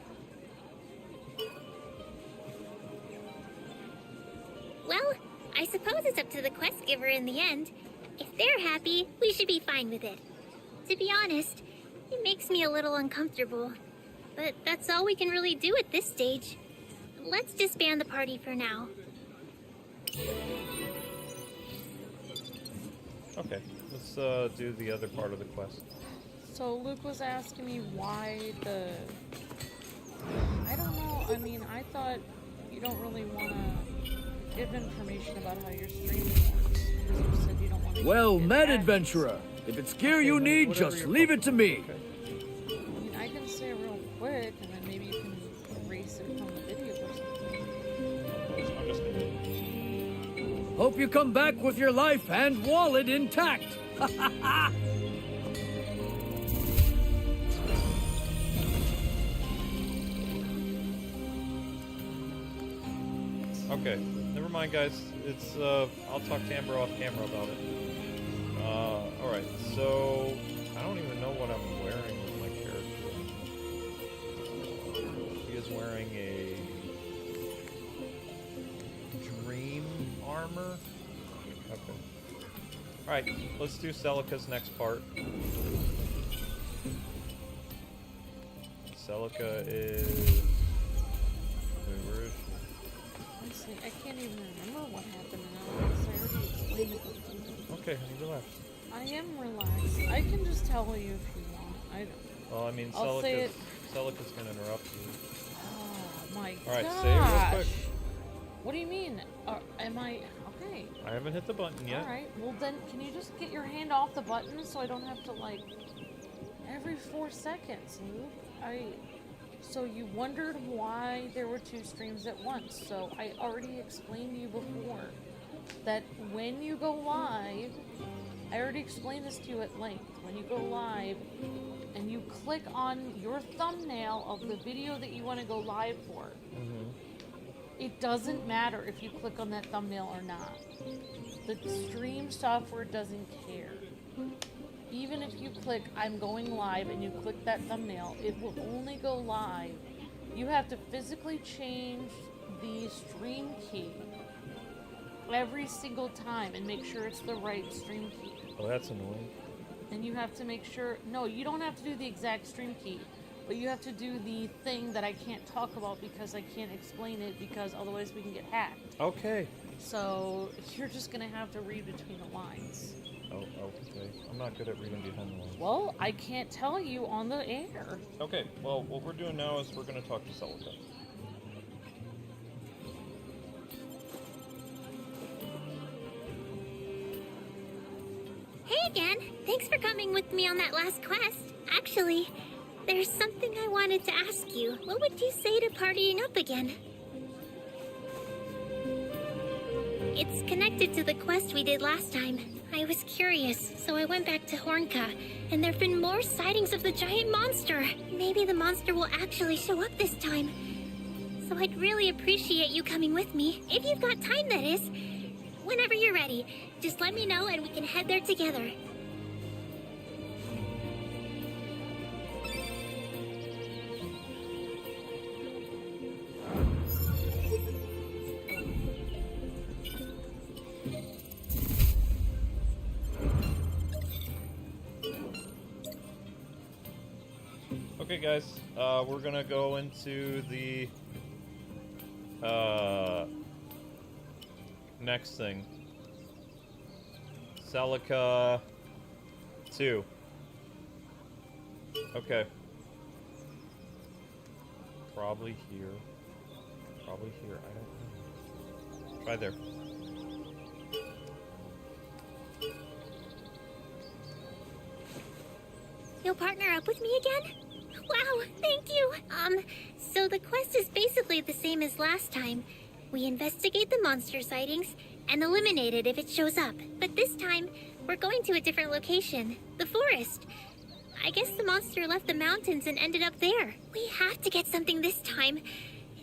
Well, I suppose it's up to the quest giver in the end. If they're happy, we should be fine with it. To be honest, it makes me a little uncomfortable. But that's all we can really do at this stage. Let's disband the party for now. Okay, let's do the other part of the quest. So Luke was asking me why the... I don't know. I mean, I thought you don't really want to give information about how your stream works. Because you said you don't want to... Well met, adventurer. If it's gear you need, just leave it to me. Okay. I mean, I can say it real quick, and then maybe you can erase it from the video or something. I'm just gonna... Hope you come back with your life and wallet intact. Okay, never mind, guys. It's I'll talk to Amber off camera about it. So, I don't even know what I'm wearing with my character. She is wearing a dream armor. Okay. Alright, let's do Celica's next part. Celica is... Wait, where is she? Honestly, I can't even remember what happened now because I already explained it. Okay, honey, relax. I am relaxed. I can just tell you if you want. I don't. Well, I mean, I'll say it. Celica's gonna interrupt you. Oh my gosh. Alright, say it real quick. What do you mean? Am I... Okay. I haven't hit the button yet. Alright, well then, can you just get your hand off the button so I don't have to, like... Every 4 seconds, Luke. So you wondered why there were 2 streams at once. So I already explained to you before that when you go live... I already explained this to you at length. When you go live and you click on your thumbnail of the video that you want to go live for, it doesn't matter if you click on that thumbnail or not. The stream software doesn't care. Even if you click I'm going live and you click that thumbnail, it will only go live. You have to physically change the stream key every single time and make sure it's the right stream key. Oh, that's annoying. And you have to make sure... No, you don't have to do the exact stream key. But you have to do the thing that I can't talk about because I can't explain it because otherwise we can get hacked. Okay. So you're just going to have to read between the lines. Oh, okay. I'm not good at reading behind the lines. Well, I can't tell you on the air. Okay, well, what we're doing now is we're going to talk to Celica. Hey again. Thanks for coming with me on that last quest. Actually, there's something I wanted to ask you. What would you say to partying up again? It's connected to the quest we did last time. I was curious, so I went back to Hornka, and there've been more sightings of the giant monster. Maybe the monster will actually show up this time. So I'd really appreciate you coming with me, if you've got time, that is. Whenever you're ready, just let me know and we can head there together. Okay, guys, we're gonna go into the next thing. Celica 2. Okay. Probably here. Probably here. I don't know. Try there. You'll partner up with me again? Wow, thank you! So the quest is basically the same as last time. We investigate the monster sightings and eliminate it if it shows up. But this time, we're going to a different location. The forest. I guess the monster left the mountains and ended up there. We have to get something this time.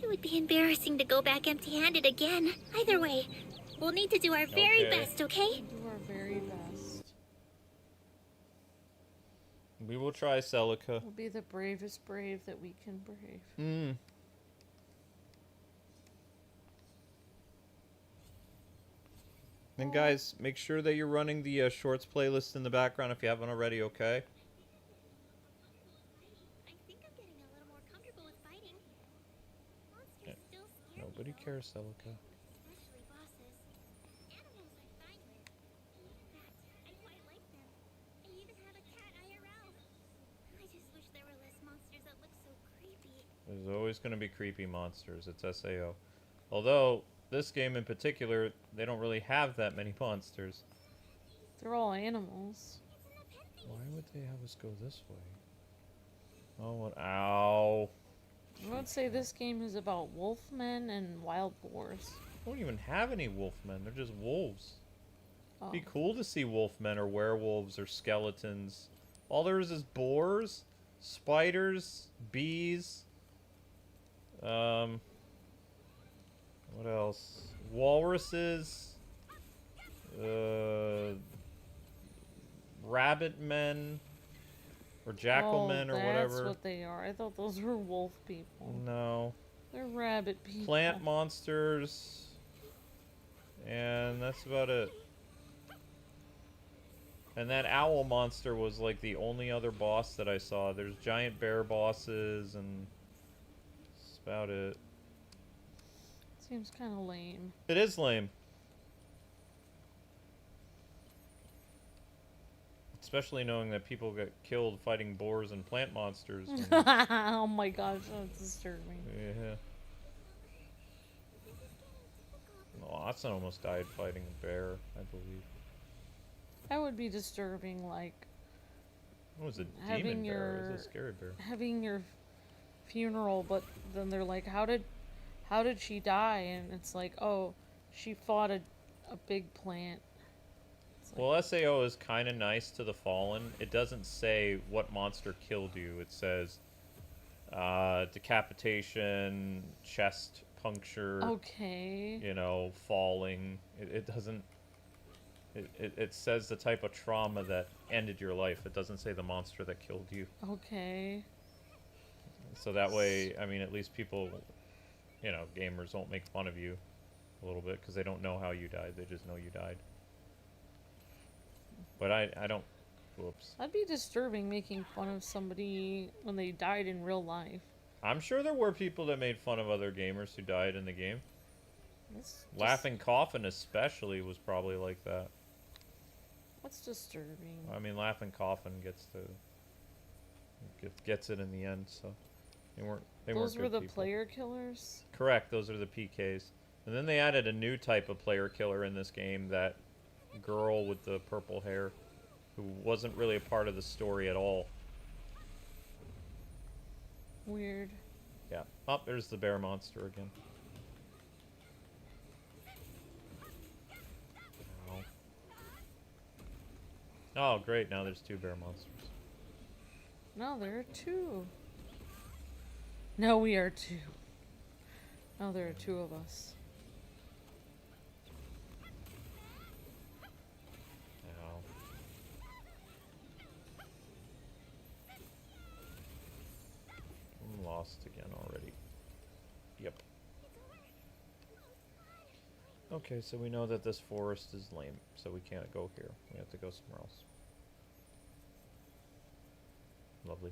It would be embarrassing to go back empty-handed again. Either way, we'll need to do our very best, okay? Do our very best. We will try Celica. We'll be the bravest brave that we can brave. And guys, make sure that you're running the shorts playlist in the background if you haven't already, okay? I think I'm getting a little more comfortable with fighting. Monsters still scare me, Nobody though. cares, Celica. Especially bosses. Animals I'm fine with. In fact, I quite like them. I even have a cat IRL. I just wish there were less monsters that look so creepy. There's always going to be creepy monsters. It's SAO. Although, this game in particular, they don't really have that many monsters. They're all animals. Why would they have us go this way? Oh, what? Ow. I would say this game is about wolfmen and wild boars. I don't even have any wolfmen. They're just wolves. Oh. It'd be cool to see wolfmen or werewolves or skeletons. All there is boars, spiders, bees. What else? Walruses. rabbit men or jackal men or that's whatever. what they are. I thought those were wolf people. No. They're rabbit people. Plant monsters. And that's about it. And that owl monster was like the only other boss that I saw. There's giant bear bosses and that's about it. Seems kind of lame. It is lame. Especially knowing that people get killed fighting boars and plant monsters. And Oh my gosh, that's disturbing. yeah. Oh, Watson almost died fighting a bear, I believe. That would be disturbing, like It was a having demon bear. your It was a scary bear. having your funeral, but then they're like, how did she die? And it's like, oh, she fought a big plant. Well, SAO is kind of nice to the Fallen. It doesn't say what monster killed you. It says decapitation, chest puncture. Okay. You know, falling. It doesn't. It says the type of trauma that ended your life. It doesn't say the monster that killed you. Okay. So that way, I mean, at least people, you know, gamers won't make fun of you a little bit because they don't know how you died. They just know you died. But I don't. Whoops. That'd be disturbing, making fun of somebody when they died in real life. I'm sure there were people that made fun of other gamers who died in the game. That's Laughing Coffin especially was probably like that. What's disturbing? I mean, Laughing Coffin gets it in the end, so they weren't Those were good the people. player killers? Correct, those are the PKs. And then they added a new type of player killer in this game, that girl with the purple hair, who wasn't really a part of the story at all. Weird. Yeah. Oh, there's the bear monster again. Oh, great, now there's two bear monsters. No, there are two. No, we are two. No, there are two of us. Ow. I'm lost again already. Yep. Okay, so we know that this forest is lame, so we can't go here. We have to go somewhere else. Lovely.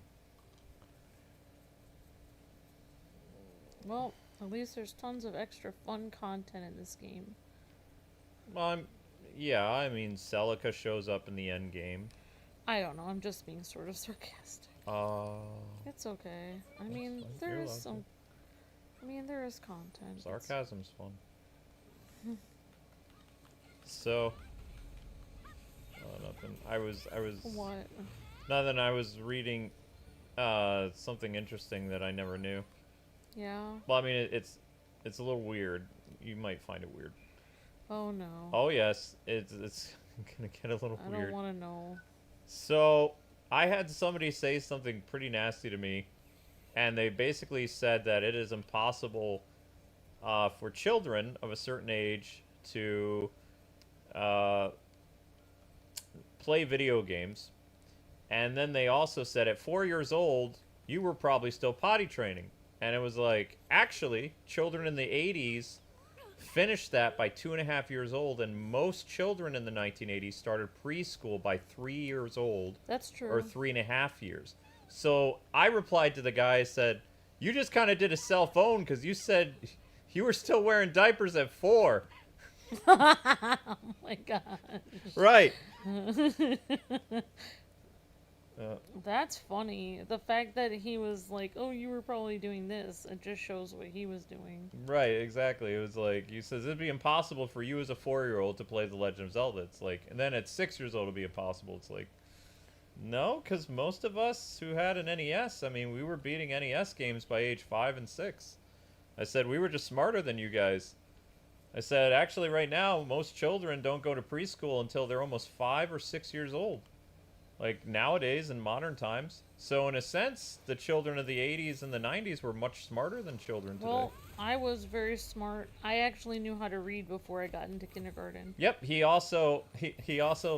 Well, at least there's tons of extra fun content in this game. Well, yeah, I mean, Celica shows up in the end game. I don't know, I'm just being sort of sarcastic. It's okay. I mean, there is some... I mean, there is content. Sarcasm's fun. So... nothing. I was... What? Nothing, I was reading something interesting that I never knew. Yeah? Well, I mean, it's a little weird. You might find it weird. Oh, no. Oh, yes. It's gonna get a little weird. I don't want to know. So, I had somebody say something pretty nasty to me, and they basically said that it is impossible for children of a certain age to play video games. And then they also said at 4 years old, you were probably still potty training. And it was like, actually, children in the 80s finished that by 2.5 years old, and most children in the 1980s started preschool by 3 years old. That's true. Or 3.5 years. So I replied to the guy, I said, you just kind of did a cell phone because you said you were still wearing diapers at 4. Oh my gosh. Right. That's funny. The fact that he was like, oh, you were probably doing this, it just shows what he was doing. Right, exactly. It was like, he says, it'd be impossible for you as a 4-year-old to play The Legend of Zelda. It's like, and then at 6 years old it'd be impossible. It's like, no, because most of us who had an NES, I mean, we were beating NES games by age 5 and 6. I said, we were just smarter than you guys. I said, actually, right now, most children don't go to preschool until they're almost 5 or 6 years old. like nowadays in modern times. So in a sense, the children of the 80s and the 90s were much smarter than children today. Well, I was very smart. I actually knew how to read before I got into kindergarten. Yep, he also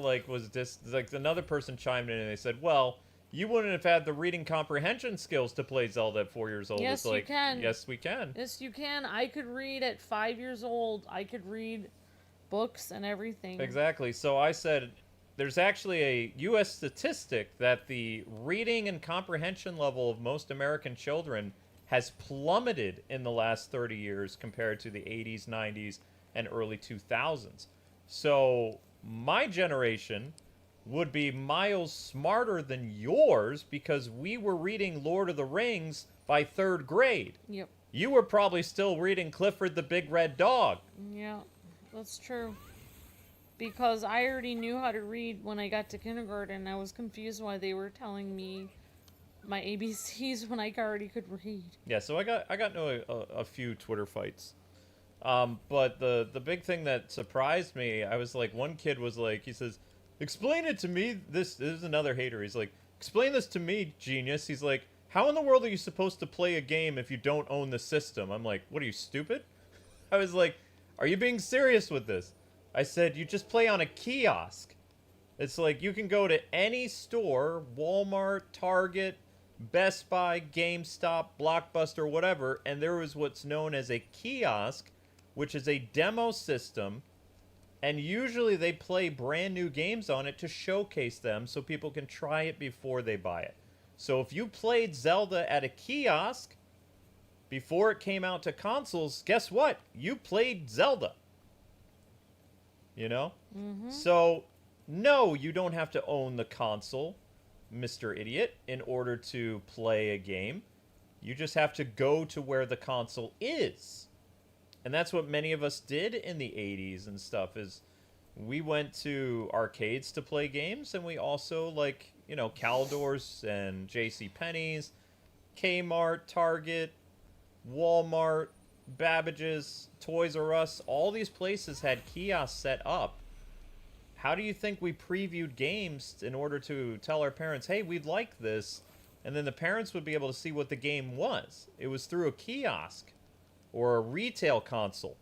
like was just like another person chimed in and they said, "Well, you wouldn't have had the reading comprehension skills to play Zelda at 4 years old." Yes, It's like, you can. yes, we can. Yes, you can. I could read at 5 years old. I could read books and everything. Exactly. So I said, there's actually a U.S. statistic that the reading and comprehension level of most American children has plummeted in the last 30 years compared to the 80s, 90s, and early 2000s. So my generation would be miles smarter than yours because we were reading Lord of the Rings by 3rd grade. Yep. You were probably still reading Clifford the Big Red Dog. Yeah, that's true. Because I already knew how to read when I got to kindergarten. I was confused why they were telling me my ABCs when I already could read. Yeah, so I got into a few Twitter fights. But the big thing that surprised me, I was like, one kid was like, he says, "Explain it to me." This is another hater. He's like, "Explain this to me, genius." He's like, "How in the world are you supposed to play a game if you don't own the system?" I'm like, "What are you, stupid?" I was like, "Are you being serious with this?" I said, "You just play on a kiosk. It's like you can go to any store, Walmart, Target, Best Buy, GameStop, Blockbuster, whatever, and there is what's known as a kiosk, which is a demo system, and usually they play brand new games on it to showcase them so people can try it before they buy it. So if you played Zelda at a kiosk before it came out to consoles, guess what? You played Zelda. You know? Mm-hmm. So, no, you don't have to own the console, Mr. Idiot, in order to play a game. You just have to go to where the console is. And that's what many of us did in the 80s and stuff, is we went to arcades to play games, and we also, like, you know, Caldor's and JCPenney's, Kmart, Target, Walmart, Babbage's, Toys R Us, all these places had kiosks set up. How do you think we previewed games in order to tell our parents, hey, we'd like this, and then the parents would be able to see what the game was? It was through a kiosk or a retail console.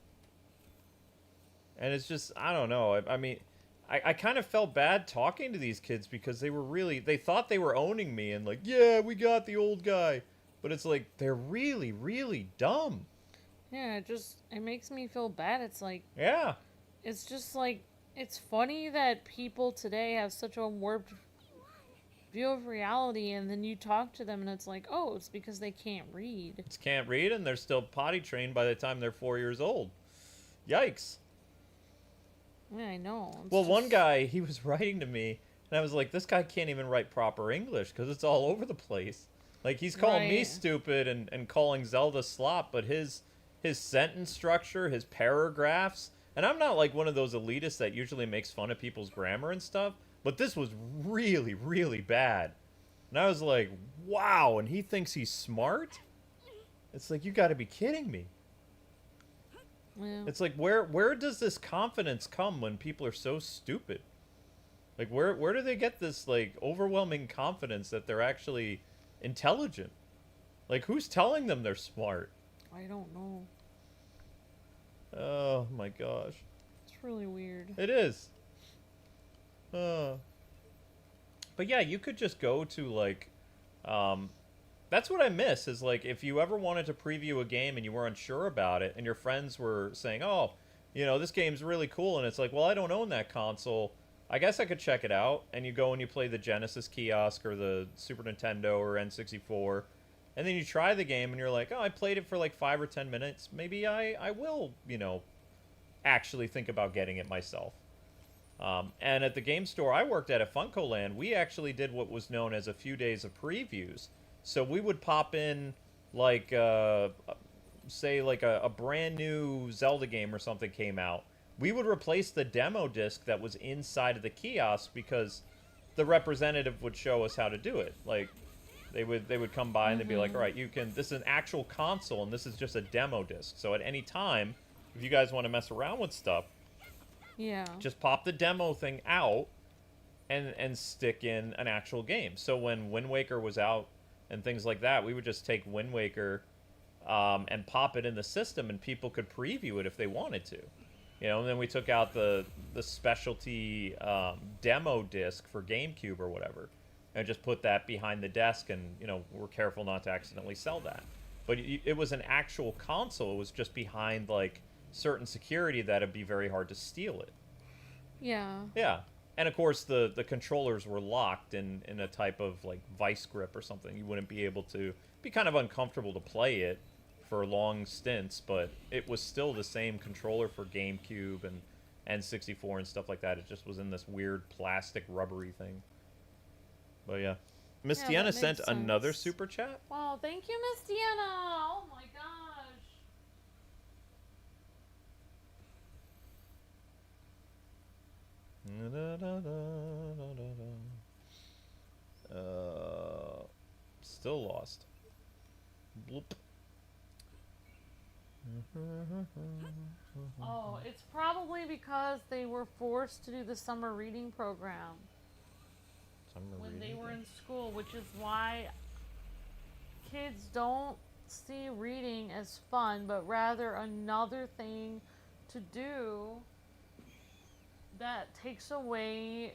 And it's just, I don't know. I mean, I kind of felt bad talking to these kids because they were really, they thought they were owning me and like, yeah, we got the old guy. But it's like, they're really, really dumb. Yeah, it makes me feel bad. It's like... Yeah. It's just like, it's funny that people today have such a warped view of reality, and then you talk to them and it's like, oh, it's because they can't read. It's can't read, and they're still potty trained by the time they're 4 years old. Yikes. Yeah, I know. Well, one guy, he was writing to me, and I was like, this guy can't even write proper English because it's all over the place. Like, he's calling me stupid and calling Zelda slop, but his sentence structure, his paragraphs, and I'm not like one of those elitists that usually makes fun of people's grammar and stuff, but this was really, really bad. And I was like, wow, and he thinks he's smart? It's like, you gotta be kidding me. Yeah. It's like, where does this confidence come when people are so stupid? Like, where do they get this, like, overwhelming confidence that they're actually intelligent? Like, who's telling them they're smart? I don't know. Oh, my gosh. It's really weird. It is. But yeah, you could just go to, like, that's what I miss, is, like, if you ever wanted to preview a game and you were unsure about it, and your friends were saying, oh, you know, this game's really cool, and it's like, well, I don't own that console. I guess I could check it out, and you go and you play the Genesis kiosk or the Super Nintendo or N64, and then you try the game, and you're like, oh, I played it for like 5 or 10 minutes. Maybe I will, you know, actually think about getting it myself. And at the game store I worked at Funko Land, we actually did what was known as a few days of previews. So we would pop in, like, say, like a brand new Zelda game or something came out. We would replace the demo disc that was inside of the kiosk because the representative would show us how to do it. Like, they would come by and they'd be like, all right, this is an actual console and this is just a demo disc. So at any time, if you guys want to mess around with stuff, yeah, just pop the demo thing out and stick in an actual game. So when Wind Waker was out and things like that, we would just take Wind Waker and pop it in the system, and people could preview it if they wanted to. You know, and then we took out the specialty demo disc for GameCube or whatever, and just put that behind the desk, and you know, we're careful not to accidentally sell that. But it was an actual console. It was just behind like certain security that it'd be very hard to steal it. Yeah. Yeah. And of course the controllers were locked in a type of like vice grip or something. You wouldn't be able to be kind of uncomfortable to play it for long stints, but it was still the same controller for GameCube and N64 and stuff like that. It just was in this weird plastic rubbery thing. But yeah. Miss Yeah, Deanna that sent makes another sense. super chat. Wow, thank you, Miss Deanna. Oh my gosh. Still lost. Bloop. Oh, it's probably because they were forced to do the summer reading program when they were in school, which is why kids don't see reading as fun, but rather another thing to do that takes away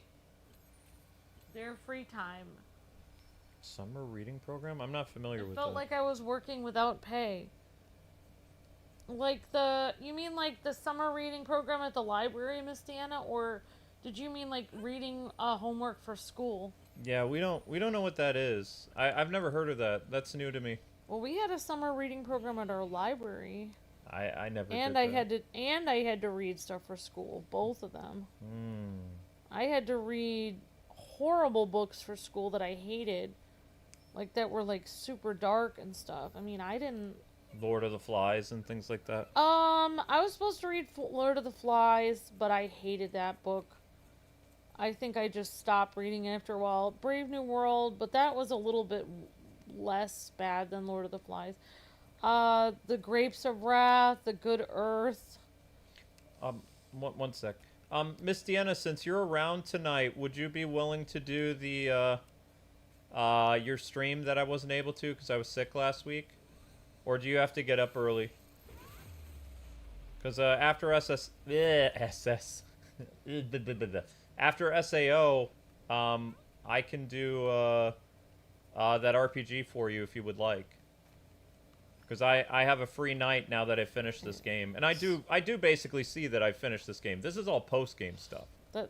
their free time. Summer reading program? I'm not familiar with It that. felt like I was working without pay. Like you mean like the summer reading program at the library, Miss Deanna, or did you mean like reading homework for school? Yeah, we don't know what that is. I've never heard of that. That's new to me. Well, we had a summer reading program at our library. I never And did I that. had to read stuff for school, both of them. Hmm. I had to read horrible books for school that I hated, like that were like super dark and stuff. I mean, I didn't. Lord of the Flies and things like that. I was supposed to read Lord of the Flies, but I hated that book. I think I just stopped reading it after a while. Brave New World, but that was a little bit less bad than Lord of the Flies. The Grapes of Wrath, The Good Earth. One sec. Miss Deanna, since you're around tonight, would you be willing to do the your stream that I wasn't able to because I was sick last week? Or do you have to get up early? Because after after SAO, I can do that RPG for you if you would like. Because I have a free night now that I finished this game, and I do basically see that I finished this game. This is all post game stuff. That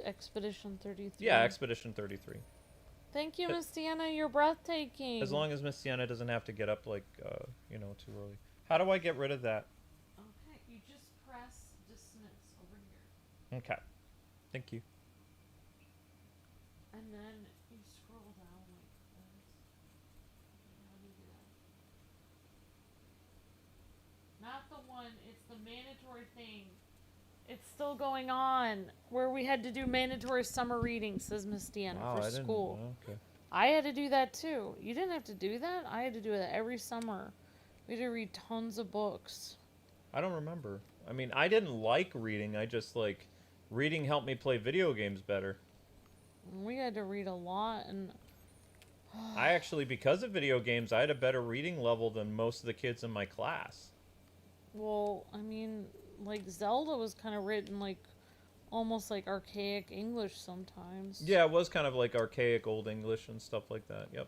Expedition 33. Yeah, Expedition 33. Thank you, Miss Deanna. You're breathtaking. As long as Miss Deanna doesn't have to get up like you know, too early. How do I get rid of that? Okay, you just press dismiss over here. Okay. Thank you. And then you scroll down like this. How do you do that? Not the one, it's the mandatory thing. It's still going on where we had to do mandatory summer readings, says Miss Deanna, Wow, for I didn't. school. Okay. I had to do that too. You didn't have to do that? I had to do it every summer. We had to read tons of books. I don't remember. I mean, I didn't like reading. I just like reading helped me play video games better. We had to read a lot, and I actually, because of video games, I had a better reading level than most of the kids in my class. well, I mean, like Zelda was kind of written like almost like archaic English sometimes. Yeah, it was kind of like archaic old English and stuff like that. Yep.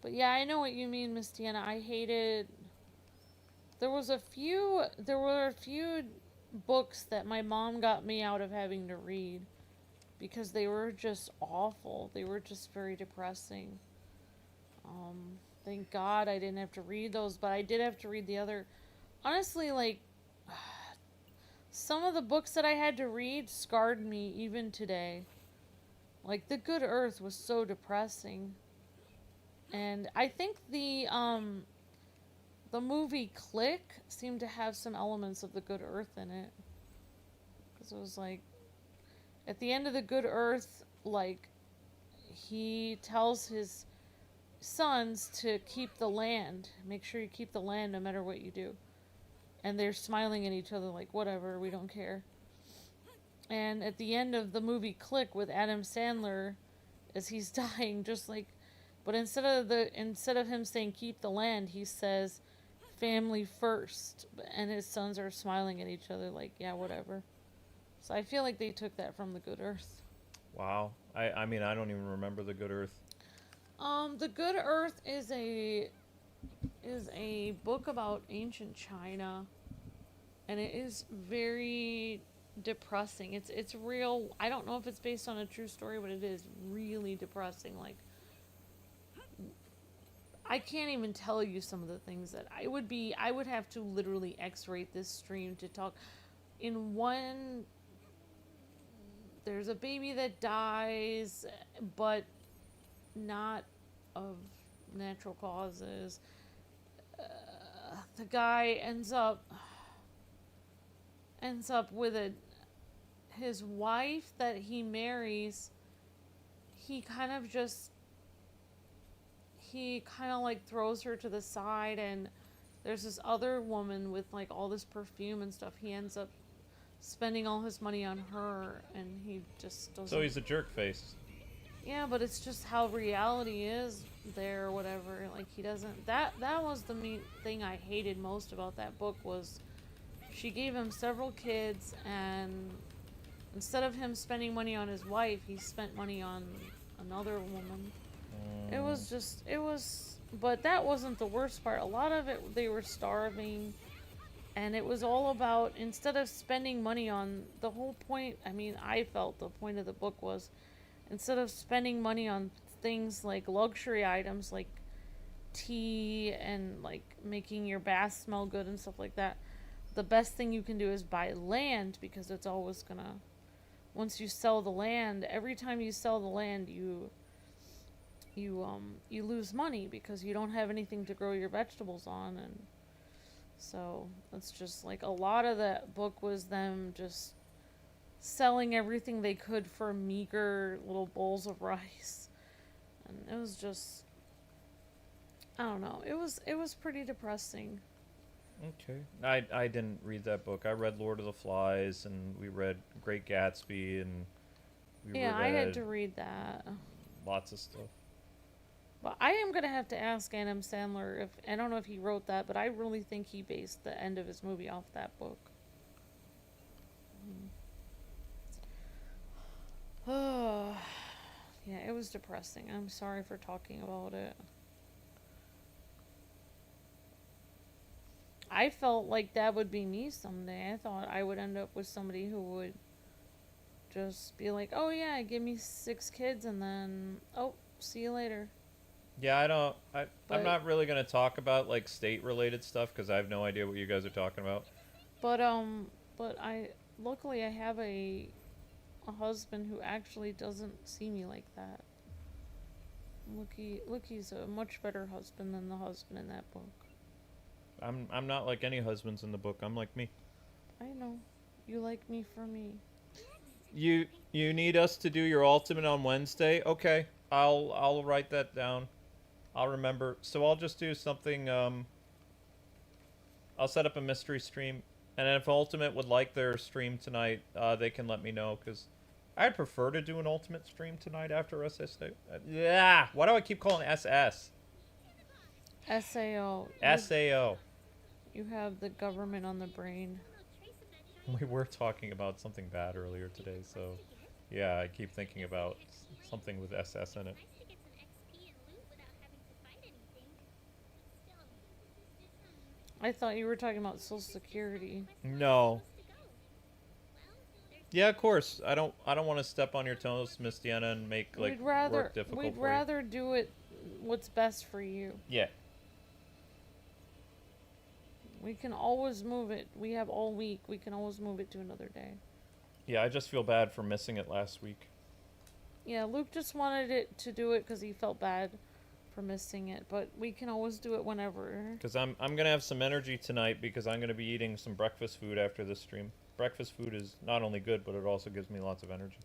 But yeah, I know what you mean, Miss Deanna. I hated. There were a few books that my mom got me out of having to read because they were just awful. They were just very depressing. Thank God I didn't have to read those, but I did have to read the other. Honestly, like, some of the books that I had to read scarred me even today. Like, The Good Earth was so depressing. And I think the movie Click seemed to have some elements of The Good Earth in it. Because it was like, at the end of The Good Earth, like, he tells his sons to keep the land. Make sure you keep the land no matter what you do. And they're smiling at each other like, whatever, we don't care. And at the end of the movie Click with Adam Sandler, as he's dying, just like, but instead of him saying keep the land, he says family first, and his sons are smiling at each other like, yeah, whatever. So I feel like they took that from The Good Earth. Wow. I mean, I don't even remember The Good Earth. The Good Earth is a book about ancient China, and it is very depressing. It's real. I don't know if it's based on a true story, but it is really depressing. Like, I can't even tell you some of the things that I would have to literally X-rate this stream to talk. In one, there's a baby that dies, but not of natural causes. The guy ends up with his wife that he marries. He kind of like throws her to the side, and there's this other woman with like all this perfume and stuff. He ends up spending all his money on her, and he just doesn't. So he's a jerk face. Yeah, but it's just how reality is there or whatever. Like, he doesn't. That was the main thing I hated most about that book, was she gave him several kids, and instead of him spending money on his wife, he spent money on another woman. But that wasn't the worst part. A lot of it, they were starving, and it was all about, instead of spending money on, the whole point, I mean, I felt the point of the book was, instead of spending money on things like luxury items like tea and like making your bath smell good and stuff like that, the best thing you can do is buy land, because it's always gonna, once you sell the land, every time you sell the land, you lose money because you don't have anything to grow your vegetables on. And so it's just like, a lot of that book was them just selling everything they could for meager little bowls of rice. And it was just, I don't know, it was pretty depressing. Okay. I didn't read that book. I read Lord of the Flies, and we read Great Gatsby, and I had to read that. Lots of stuff. But I am gonna have to ask Adam Sandler if, I don't know if he wrote that, but I really think he based the end of his movie off that book. Oh, yeah, it was depressing. I'm sorry for talking about it. I felt like that would be me someday. I thought I would end up with somebody who would just be like, oh yeah, give me 6 kids, and then, oh, see you later. Yeah, I'm not really going to talk about like state-related stuff, because I have no idea what you guys are talking about. But luckily I have a husband who actually doesn't see me like that. Look, he's a much better husband than the husband in that book. I'm not like any husbands in the book. I'm like me. I know. You like me for me. You need us to do your ultimate on Wednesday? Okay. I'll write that down. I'll remember. So I'll just do something, I'll set up a mystery stream, and if Ultimate would like their stream tonight, they can let me know, because I'd prefer to do an Ultimate stream tonight after SS. Yeah! Why do I keep calling SS? SAO. SAO. You have the government on the brain. We were talking about something bad earlier today, so yeah, I keep thinking about something with SS in it. I thought you were talking about Social Security. No. Yeah, of course. I don't want to step on your toes, Miss Deanna, and make like work difficult for you. We'd rather do it what's best for you. Yeah. We can always move it. We have all week. We can always move it to another day. Yeah, I just feel bad for missing it last week. Yeah, Luke just wanted to do it because he felt bad for missing it, but we can always do it whenever. Because I'm gonna have some energy tonight, because I'm gonna be eating some breakfast food after this stream. Breakfast food is not only good, but it also gives me lots of energy.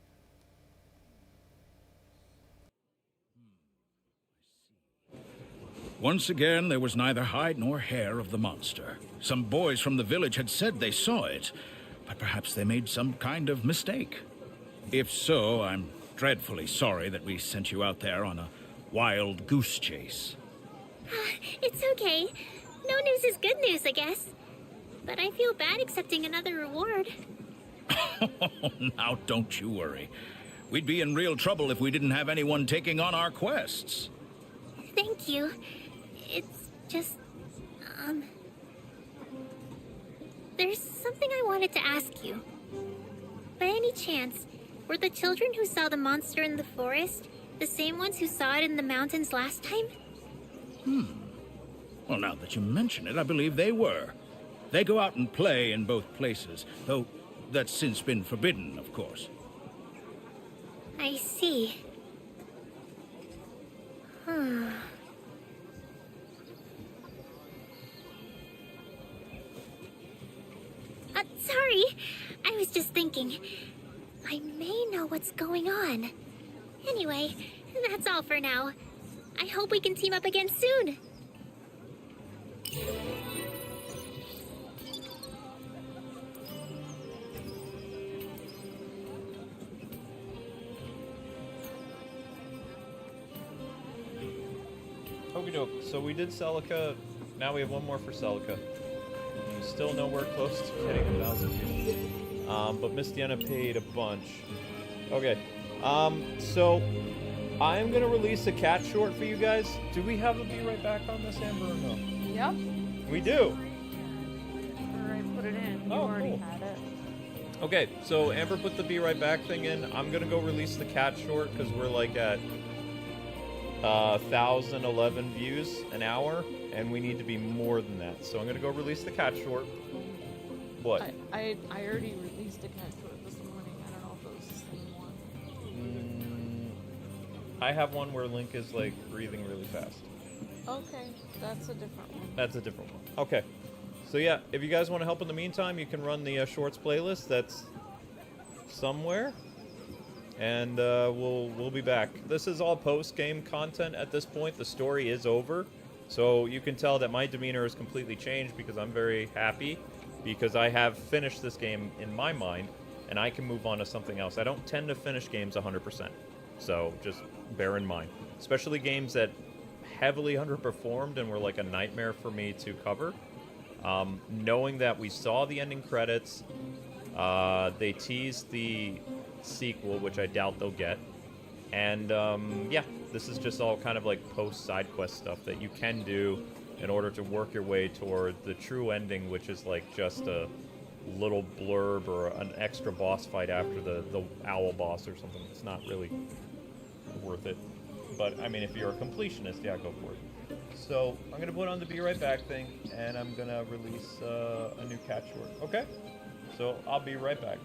Once again, there was neither hide nor hair of the monster. Some boys from the village had said they saw it, but perhaps they made some kind of mistake. If so, I'm dreadfully sorry that we sent you out there on a wild goose chase. It's okay. No news is good news, I guess. But I feel bad accepting another reward. Now, don't you worry. We'd be in real trouble if we didn't have anyone taking on our quests. Thank you. It's just, there's something I wanted to ask you. By any chance, were the children who saw the monster in the forest the same ones who saw it in the mountains last time? Well, now that you mention it, I believe they were. They go out and play in both places, though that's since been forbidden, of course. I see. Sorry. I was just thinking. I may know what's going on. Anyway, that's all for now. I hope we can team up again soon. Okie doke. So we did Celica. Now we have one more for Celica. Still nowhere close to getting 1,000 views. But Miss Deanna paid a bunch. Okay. So I'm gonna release a cat short for you guys. Do we have a be right back on this, Amber, or no? Yep. We do. Alright, put it in. You already had it. Okay, so Amber put the be right back thing in. I'm gonna go release the cat short because we're like at 1,011 views an hour, and we need to be more than that. So I'm gonna go release the cat short. What? I already released a cat short this morning. I don't know if it was the same one. I have one where Link is like breathing really fast. Okay, that's a different one. That's a different one. Okay. So yeah, if you guys want to help in the meantime, you can run the shorts playlist. That's somewhere. And we'll be back. This is all post-game content at this point. The story is over. So you can tell that my demeanor has completely changed because I'm very happy because I have finished this game in my mind and I can move on to something else. I don't tend to finish games 100%. So just bear in mind. Especially games that heavily underperformed and were like a nightmare for me to cover. Knowing that we saw the ending credits, they teased the sequel, which I doubt they'll get, and yeah, this is just all kind of like post side quest stuff that you can do in order to work your way toward the true ending, which is like just a little blurb or an extra boss fight after the owl boss or something. It's not really worth it, but I mean, if you're a completionist, yeah, go for it. So I'm gonna put on the be right back thing, and I'm gonna release a new cat short. Okay, so I'll be right back.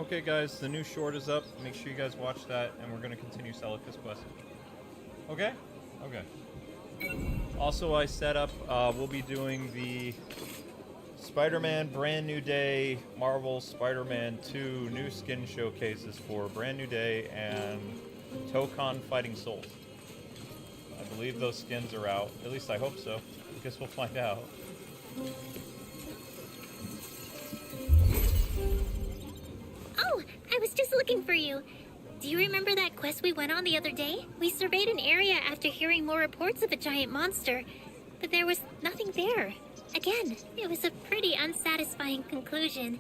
Okay, guys, the new short is up. Make sure you guys watch that, and we're gonna continue Celica's quest. Okay? Okay. Also, I set up, we'll be doing the Spider-Man Brand New Day, Marvel Spider-Man 2 new skin showcases for Brand New Day and Tokon Fighting Souls. I believe those skins are out. At least I hope so. I guess we'll find out. Oh, I was just looking for you. Do you remember that quest we went on the other day? We surveyed an area after hearing more reports of a giant monster, but there was nothing there. Again, it was a pretty unsatisfying conclusion.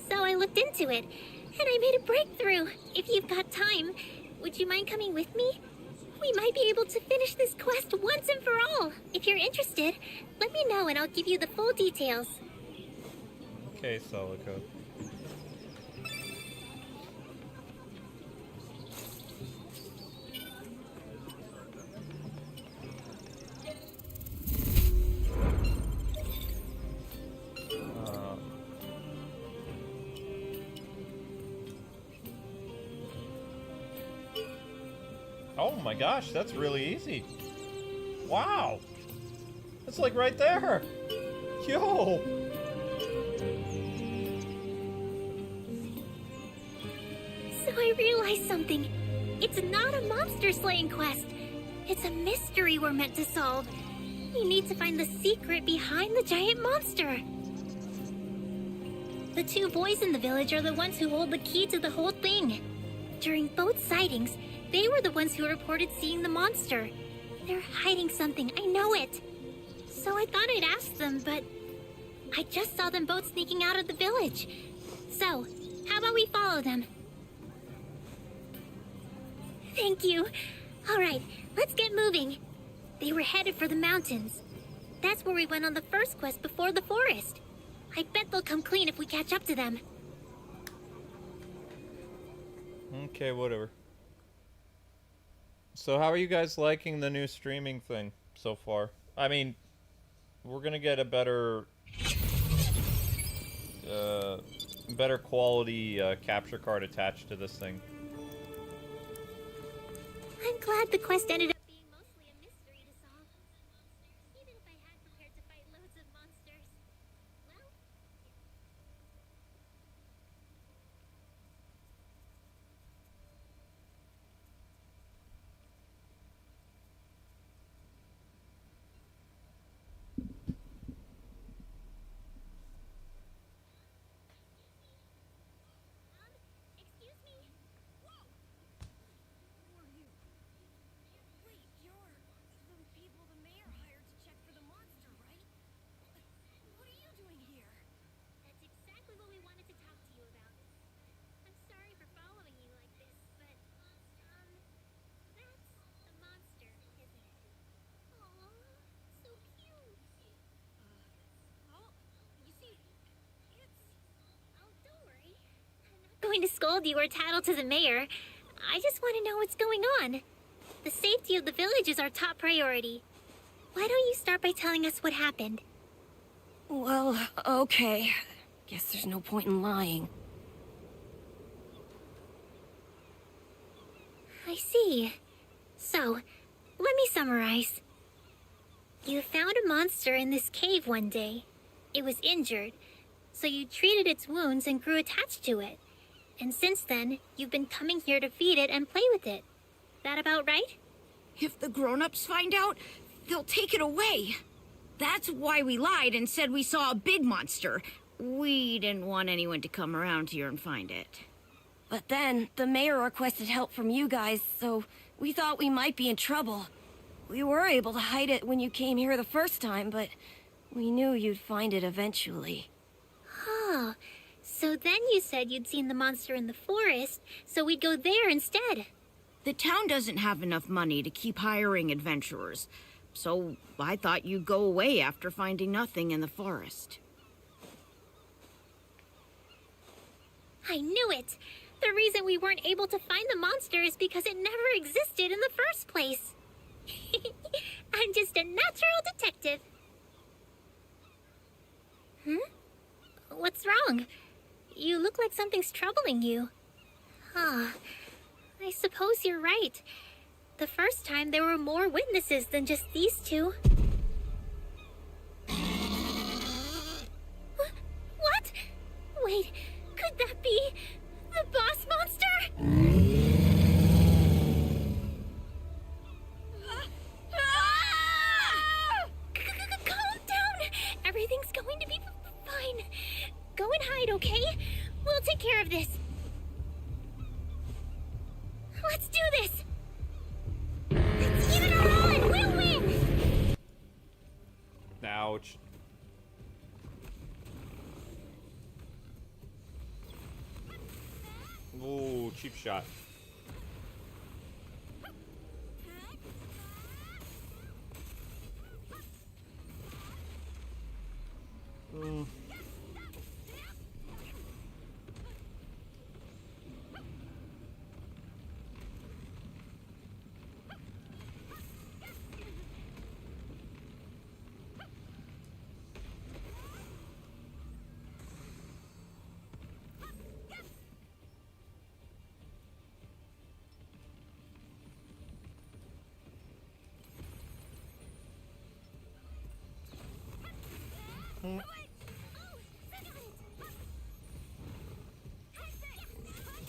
So I looked into it, and I made a breakthrough. If you've got time, would you mind coming with me? We might be able to finish this quest once and for all. If you're interested, let me know and I'll give you the full details. Okay, Celica. Oh my gosh, that's really easy. Wow. That's like right there. Yo. So I realized something. It's not a monster slaying quest. It's a mystery we're meant to solve. We need to find the secret behind the giant monster. The two boys in the village are the ones who hold the key to the whole thing. During both sightings, they were the ones who reported seeing the monster. They're hiding something, I know it. So I thought I'd ask them, but I just saw them both sneaking out of the village. So, how about we follow them? Thank you. All right, let's get moving. They were headed for the mountains. That's where we went on the first quest before the forest. I bet they'll come clean if we catch up to them. Okay, whatever. So how are you guys liking the new streaming thing so far? I mean, we're gonna get a better quality capture card attached to this thing. I'm glad the quest ended up being mostly a mystery to solve. Even if I had prepared to fight loads of monsters. Well, excuse me? Whoa! Who are you? Wait, you're the people the mayor hired to check for the monster, right? What are you doing here? That's exactly what we wanted to talk to you about. I'm sorry for following you like this, but, that's the monster, isn't it? Aw, so cute. Well, you see, it's... Oh, don't worry. I'm not going to scold you or tattle to the mayor. I just want to know what's going on. The safety of the village is our top priority. Why don't you start by telling us what happened? Well, okay. Guess there's no point in lying. I see. So, let me summarize. You found a monster in this cave one day. It was injured, so you treated its wounds and grew attached to it. And since then, you've been coming here to feed it and play with it. That about right? If the grown-ups find out, they'll take it away. That's why we lied and said we saw a big monster. We didn't want anyone to come around here and find it. But then, the mayor requested help from you guys, so we thought we might be in trouble. We were able to hide it when you came here the first time, but we knew you'd find it eventually. Oh, so then you said you'd seen the monster in the forest, so we'd go there instead. The town doesn't have enough money to keep hiring adventurers, so I thought you'd go away after finding nothing in the forest. I knew it! The reason we weren't able to find the monster is because it never existed in the first place. I'm just a natural detective. What's wrong? You look like something's troubling you. Huh. I suppose you're right. The first time there were more witnesses than just these two. What? Wait, could that be the boss monster? Calm down. Everything's going to be fine. Go and hide, okay? We'll take care of this. Let's do this. Let's give it our all. We'll win. Ouch. Ooh, cheap shot.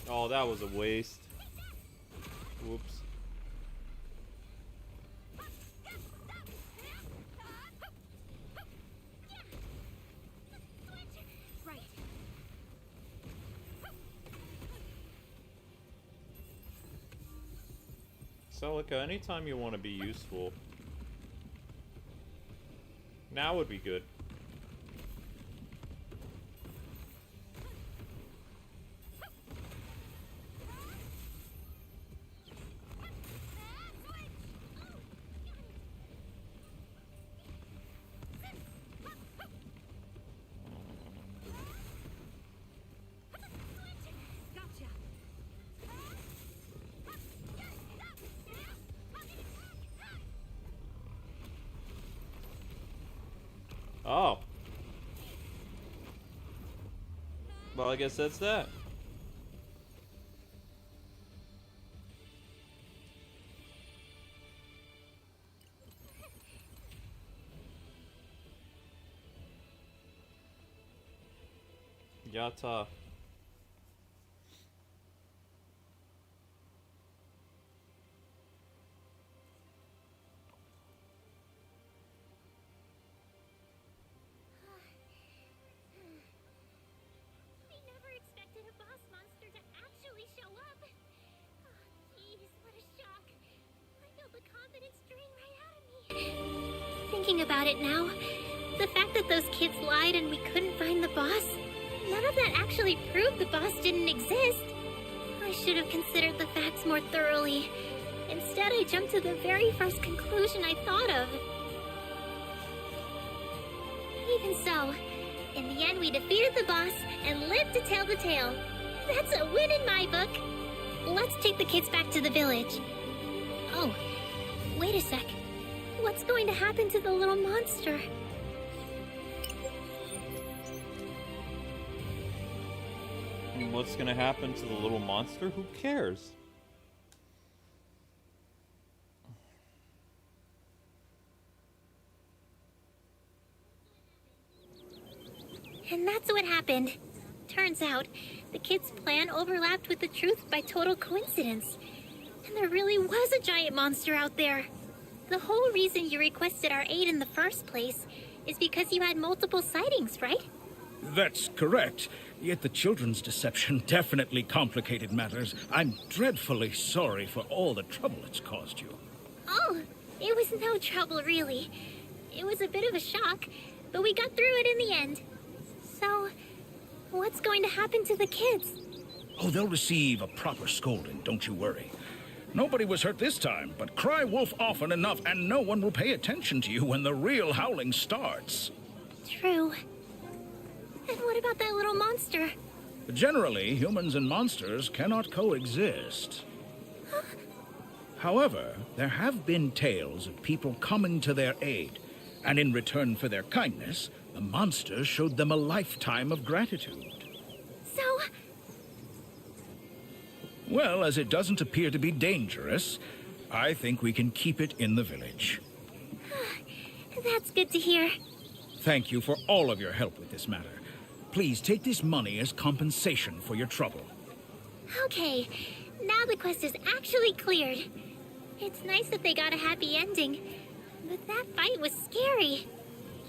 Oh, that was a waste. Whoops. Celica, anytime you want to be useful, now would be good. Oh. Well, I guess that's that. Yata. Thinking about it now, the fact that those kids lied and we couldn't find the boss, none of that actually proved the boss didn't exist. I should have considered the facts more thoroughly. Instead, I jumped to the very first conclusion I thought of. Even so, in the end we defeated the boss and lived to tell the tale. That's a win in my book. Let's take the kids back to the village. Oh, wait a sec. What's going to happen to the little monster? What's gonna happen to the little monster? Who cares? And that's what happened. Turns out, the kids' plan overlapped with the truth by total coincidence. And there really was a giant monster out there. The whole reason you requested our aid in the first place is because you had multiple sightings, right? That's correct. Yet the children's deception definitely complicated matters. I'm dreadfully sorry for all the trouble it's caused you. Oh, it was no trouble, really. It was a bit of a shock, but we got through it in the end. So, what's going to happen to the kids? Oh, they'll receive a proper scolding, don't you worry. Nobody was hurt this time, but cry wolf often enough and no one will pay attention to you when the real howling starts. True. And what about that little monster? Generally, humans and monsters cannot coexist. Huh? However, there have been tales of people coming to their aid, and in return for their kindness, the monster showed them a lifetime of gratitude. So, Well, as it doesn't appear to be dangerous, I think we can keep it in the village. That's good to hear. Thank you for all of your help with this matter. Please take this money as compensation for your trouble. Okay, now the quest is actually cleared. It's nice that they got a happy ending, but that fight was scary.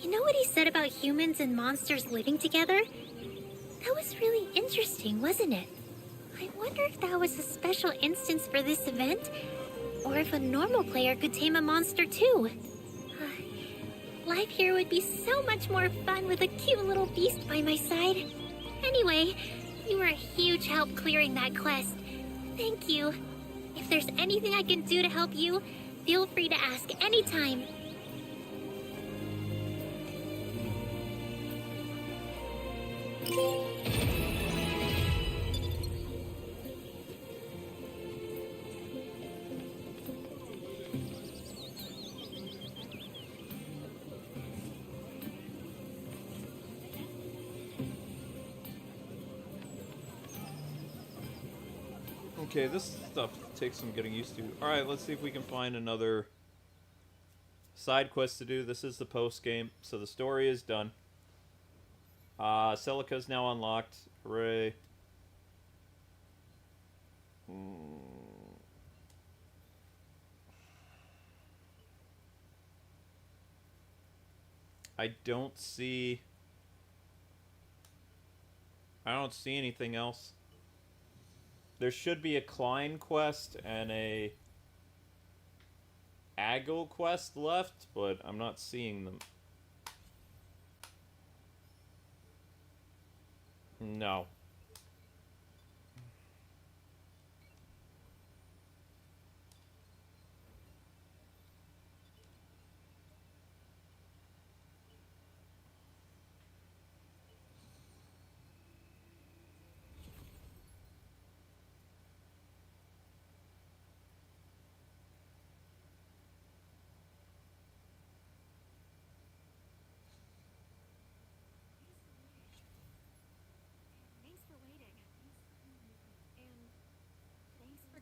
You know what he said about humans and monsters living together? That was really interesting, wasn't it? I wonder if that was a special instance for this event, or if a normal player could tame a monster too. Life here would be so much more fun with a cute little beast by my side. Anyway, you were a huge help clearing that quest. Thank you. If there's anything I can do to help you, feel free to ask anytime. Okay, this stuff takes some getting used to. Alright, let's see if we can find another side quest to do. This is the post game, so the story is done. Celica's now unlocked. Hooray. I don't see anything else. There should be a Klein quest and a Aggle quest left, but I'm not seeing them. No.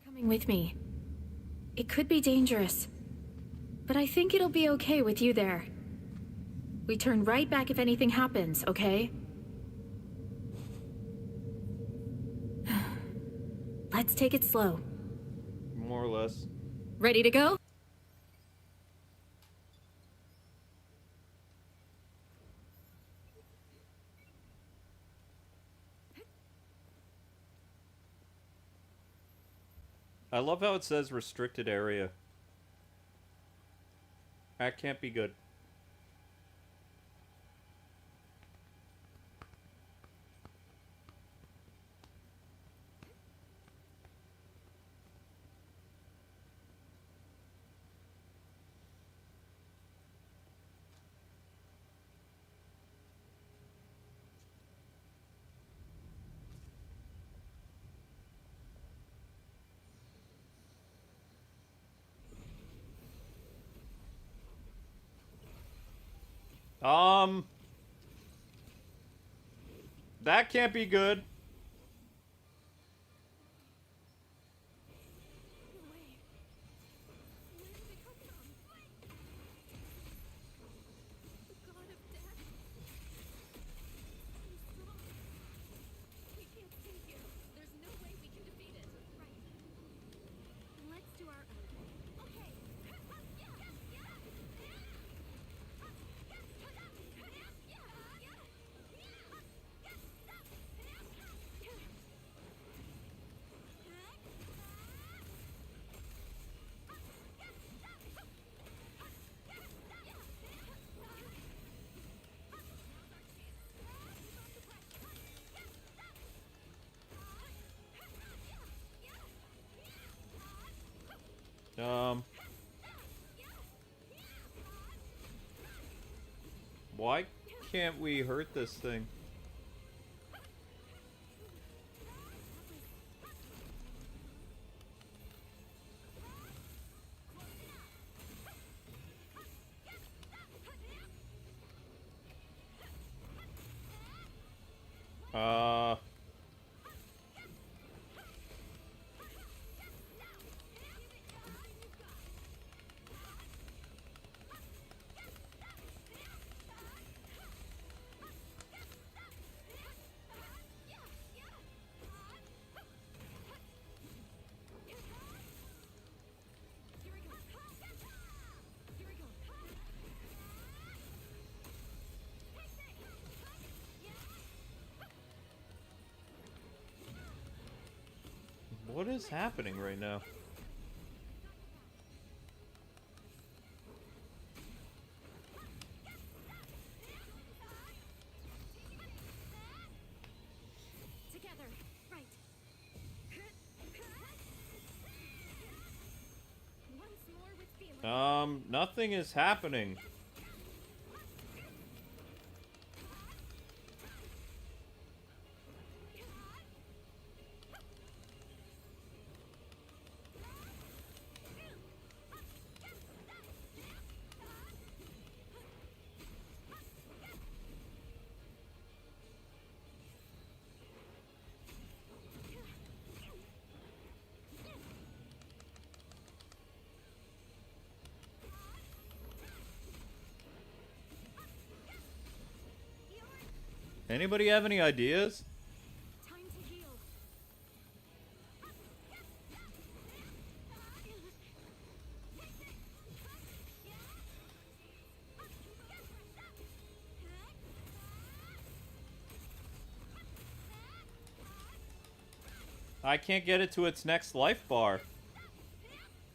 Coming with me. It could be dangerous, but I think it'll be okay with you there. We turn right back if anything happens, okay? Let's take it slow. More or less. Ready to go? I love how it says restricted area. That can't be good. That can't be good. Why can't we hurt this thing? What is happening right now? Together, right. Once more with feeling. Nothing is happening. Anybody have any ideas? Time to heal. I can't get it to its next life bar.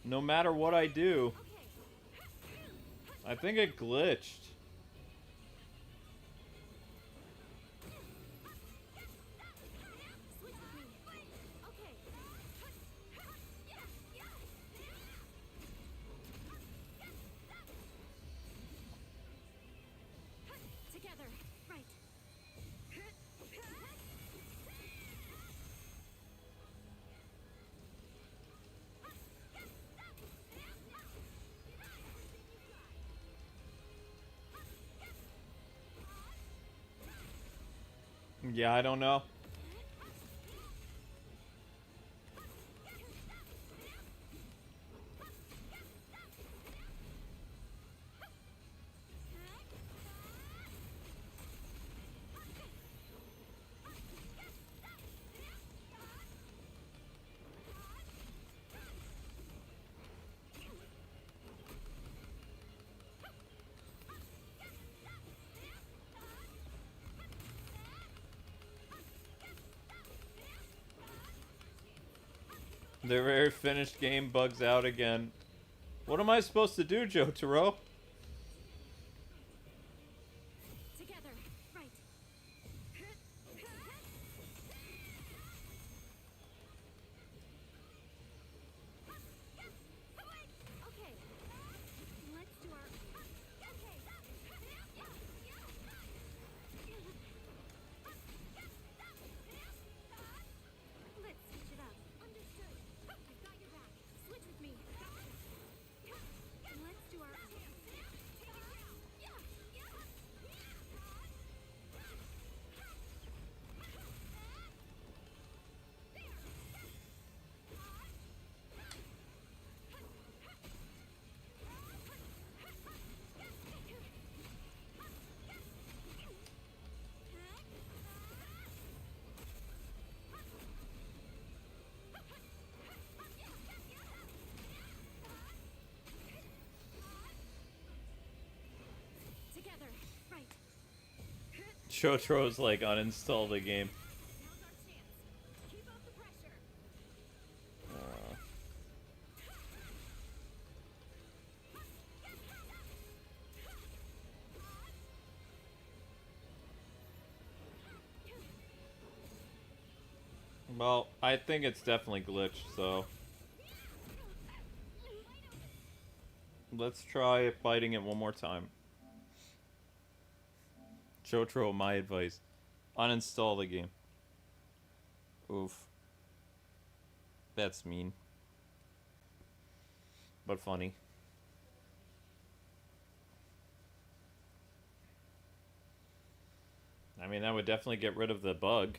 No matter what I do. I think it glitched. Together, right. Yeah, I don't know. The rare finished game bugs out again. What am I supposed to do, Jotaro? Together, right. Okay. Let's do our. Okay. Let's switch it up. Understood. I've got your back. Switch with me. Let's do our. Together, right. Jotaro's like uninstall the game. Now's our chance. Keep up the pressure. Well, I think it's definitely glitched, so let's try fighting it one more time. Jotaro, my advice. Uninstall the game. Oof. That's mean. But funny. I mean, that would definitely get rid of the bug.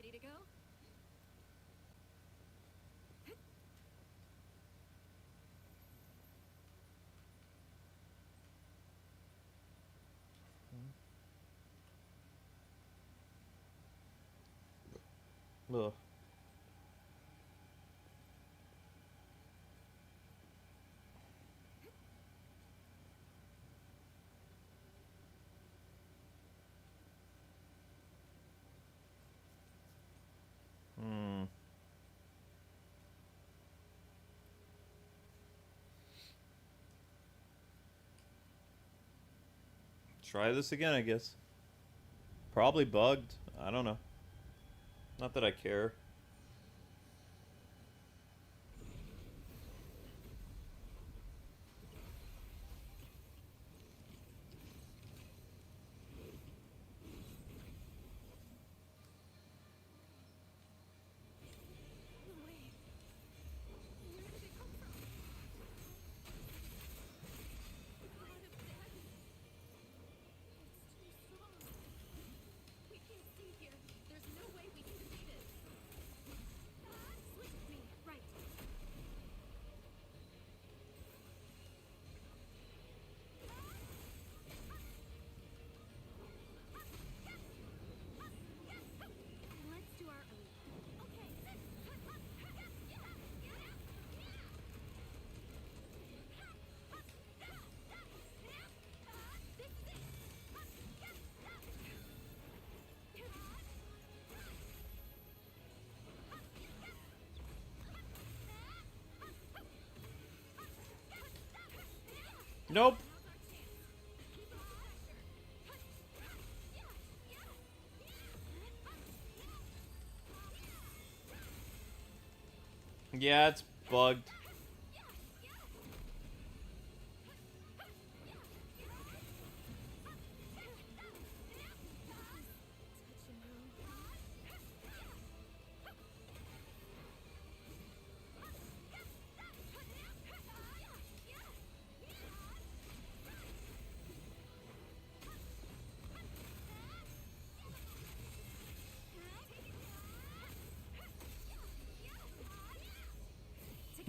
Ready to go? Ugh. Hmm. Try this again, I guess. Probably bugged. I don't know. Not that I care. Nope. Yeah, it's bugged.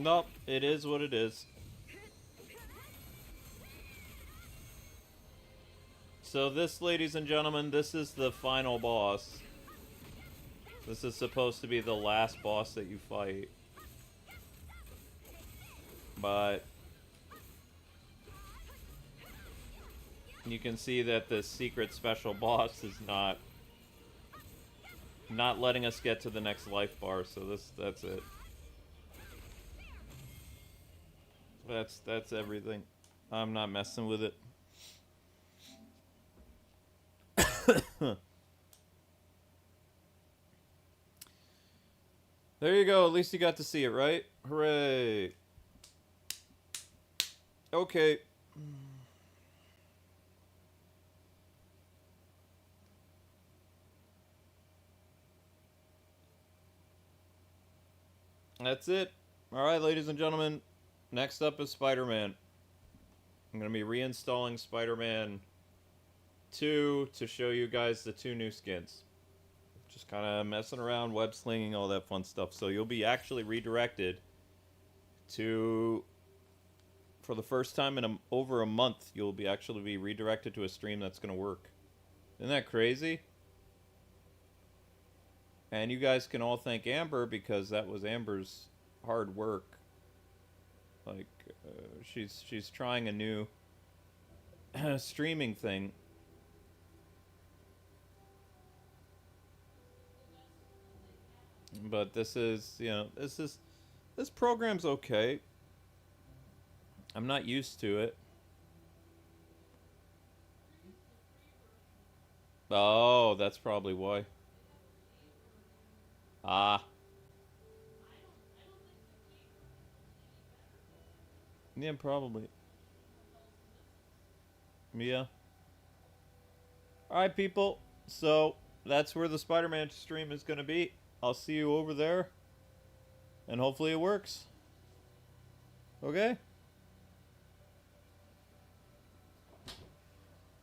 Nope, it is what it is. So this, ladies and gentlemen, this is the final boss. This is supposed to be the last boss that you fight. But you can see that the secret special boss is not letting us get to the next life bar, so that's it. That's everything. I'm not messing with it. There you go. At least you got to see it, right? Hooray. Okay. That's it. Alright, ladies and gentlemen. Next up is Spider-Man. I'm going to be reinstalling Spider-Man 2 to show you guys the 2 new skins. Just kind of messing around, web slinging, all that fun stuff. So you'll be actually redirected to, for the first time in over a month, you'll be actually be redirected to a stream that's going to work. Isn't that crazy? And you guys can all thank Amber, because that was Amber's hard work. Like, she's trying a new streaming thing. But this is, you know, this program's okay. I'm not used to it. Oh, that's probably why. Ah. Yeah, probably. Yeah. Alright, people. So, that's where the Spider-Man stream is going to be. I'll see you over there. And hopefully it works. Okay?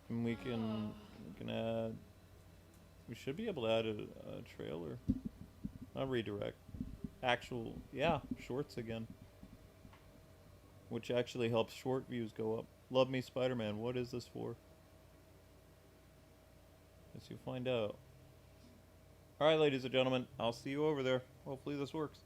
And we can add We should be able to add a trailer. Not redirect. Actual, yeah, shorts again. Which actually helps short views go up. Love Me Spider-Man, what is this for? Guess you'll find out. Alright, ladies and gentlemen, I'll see you over there. Hopefully this works.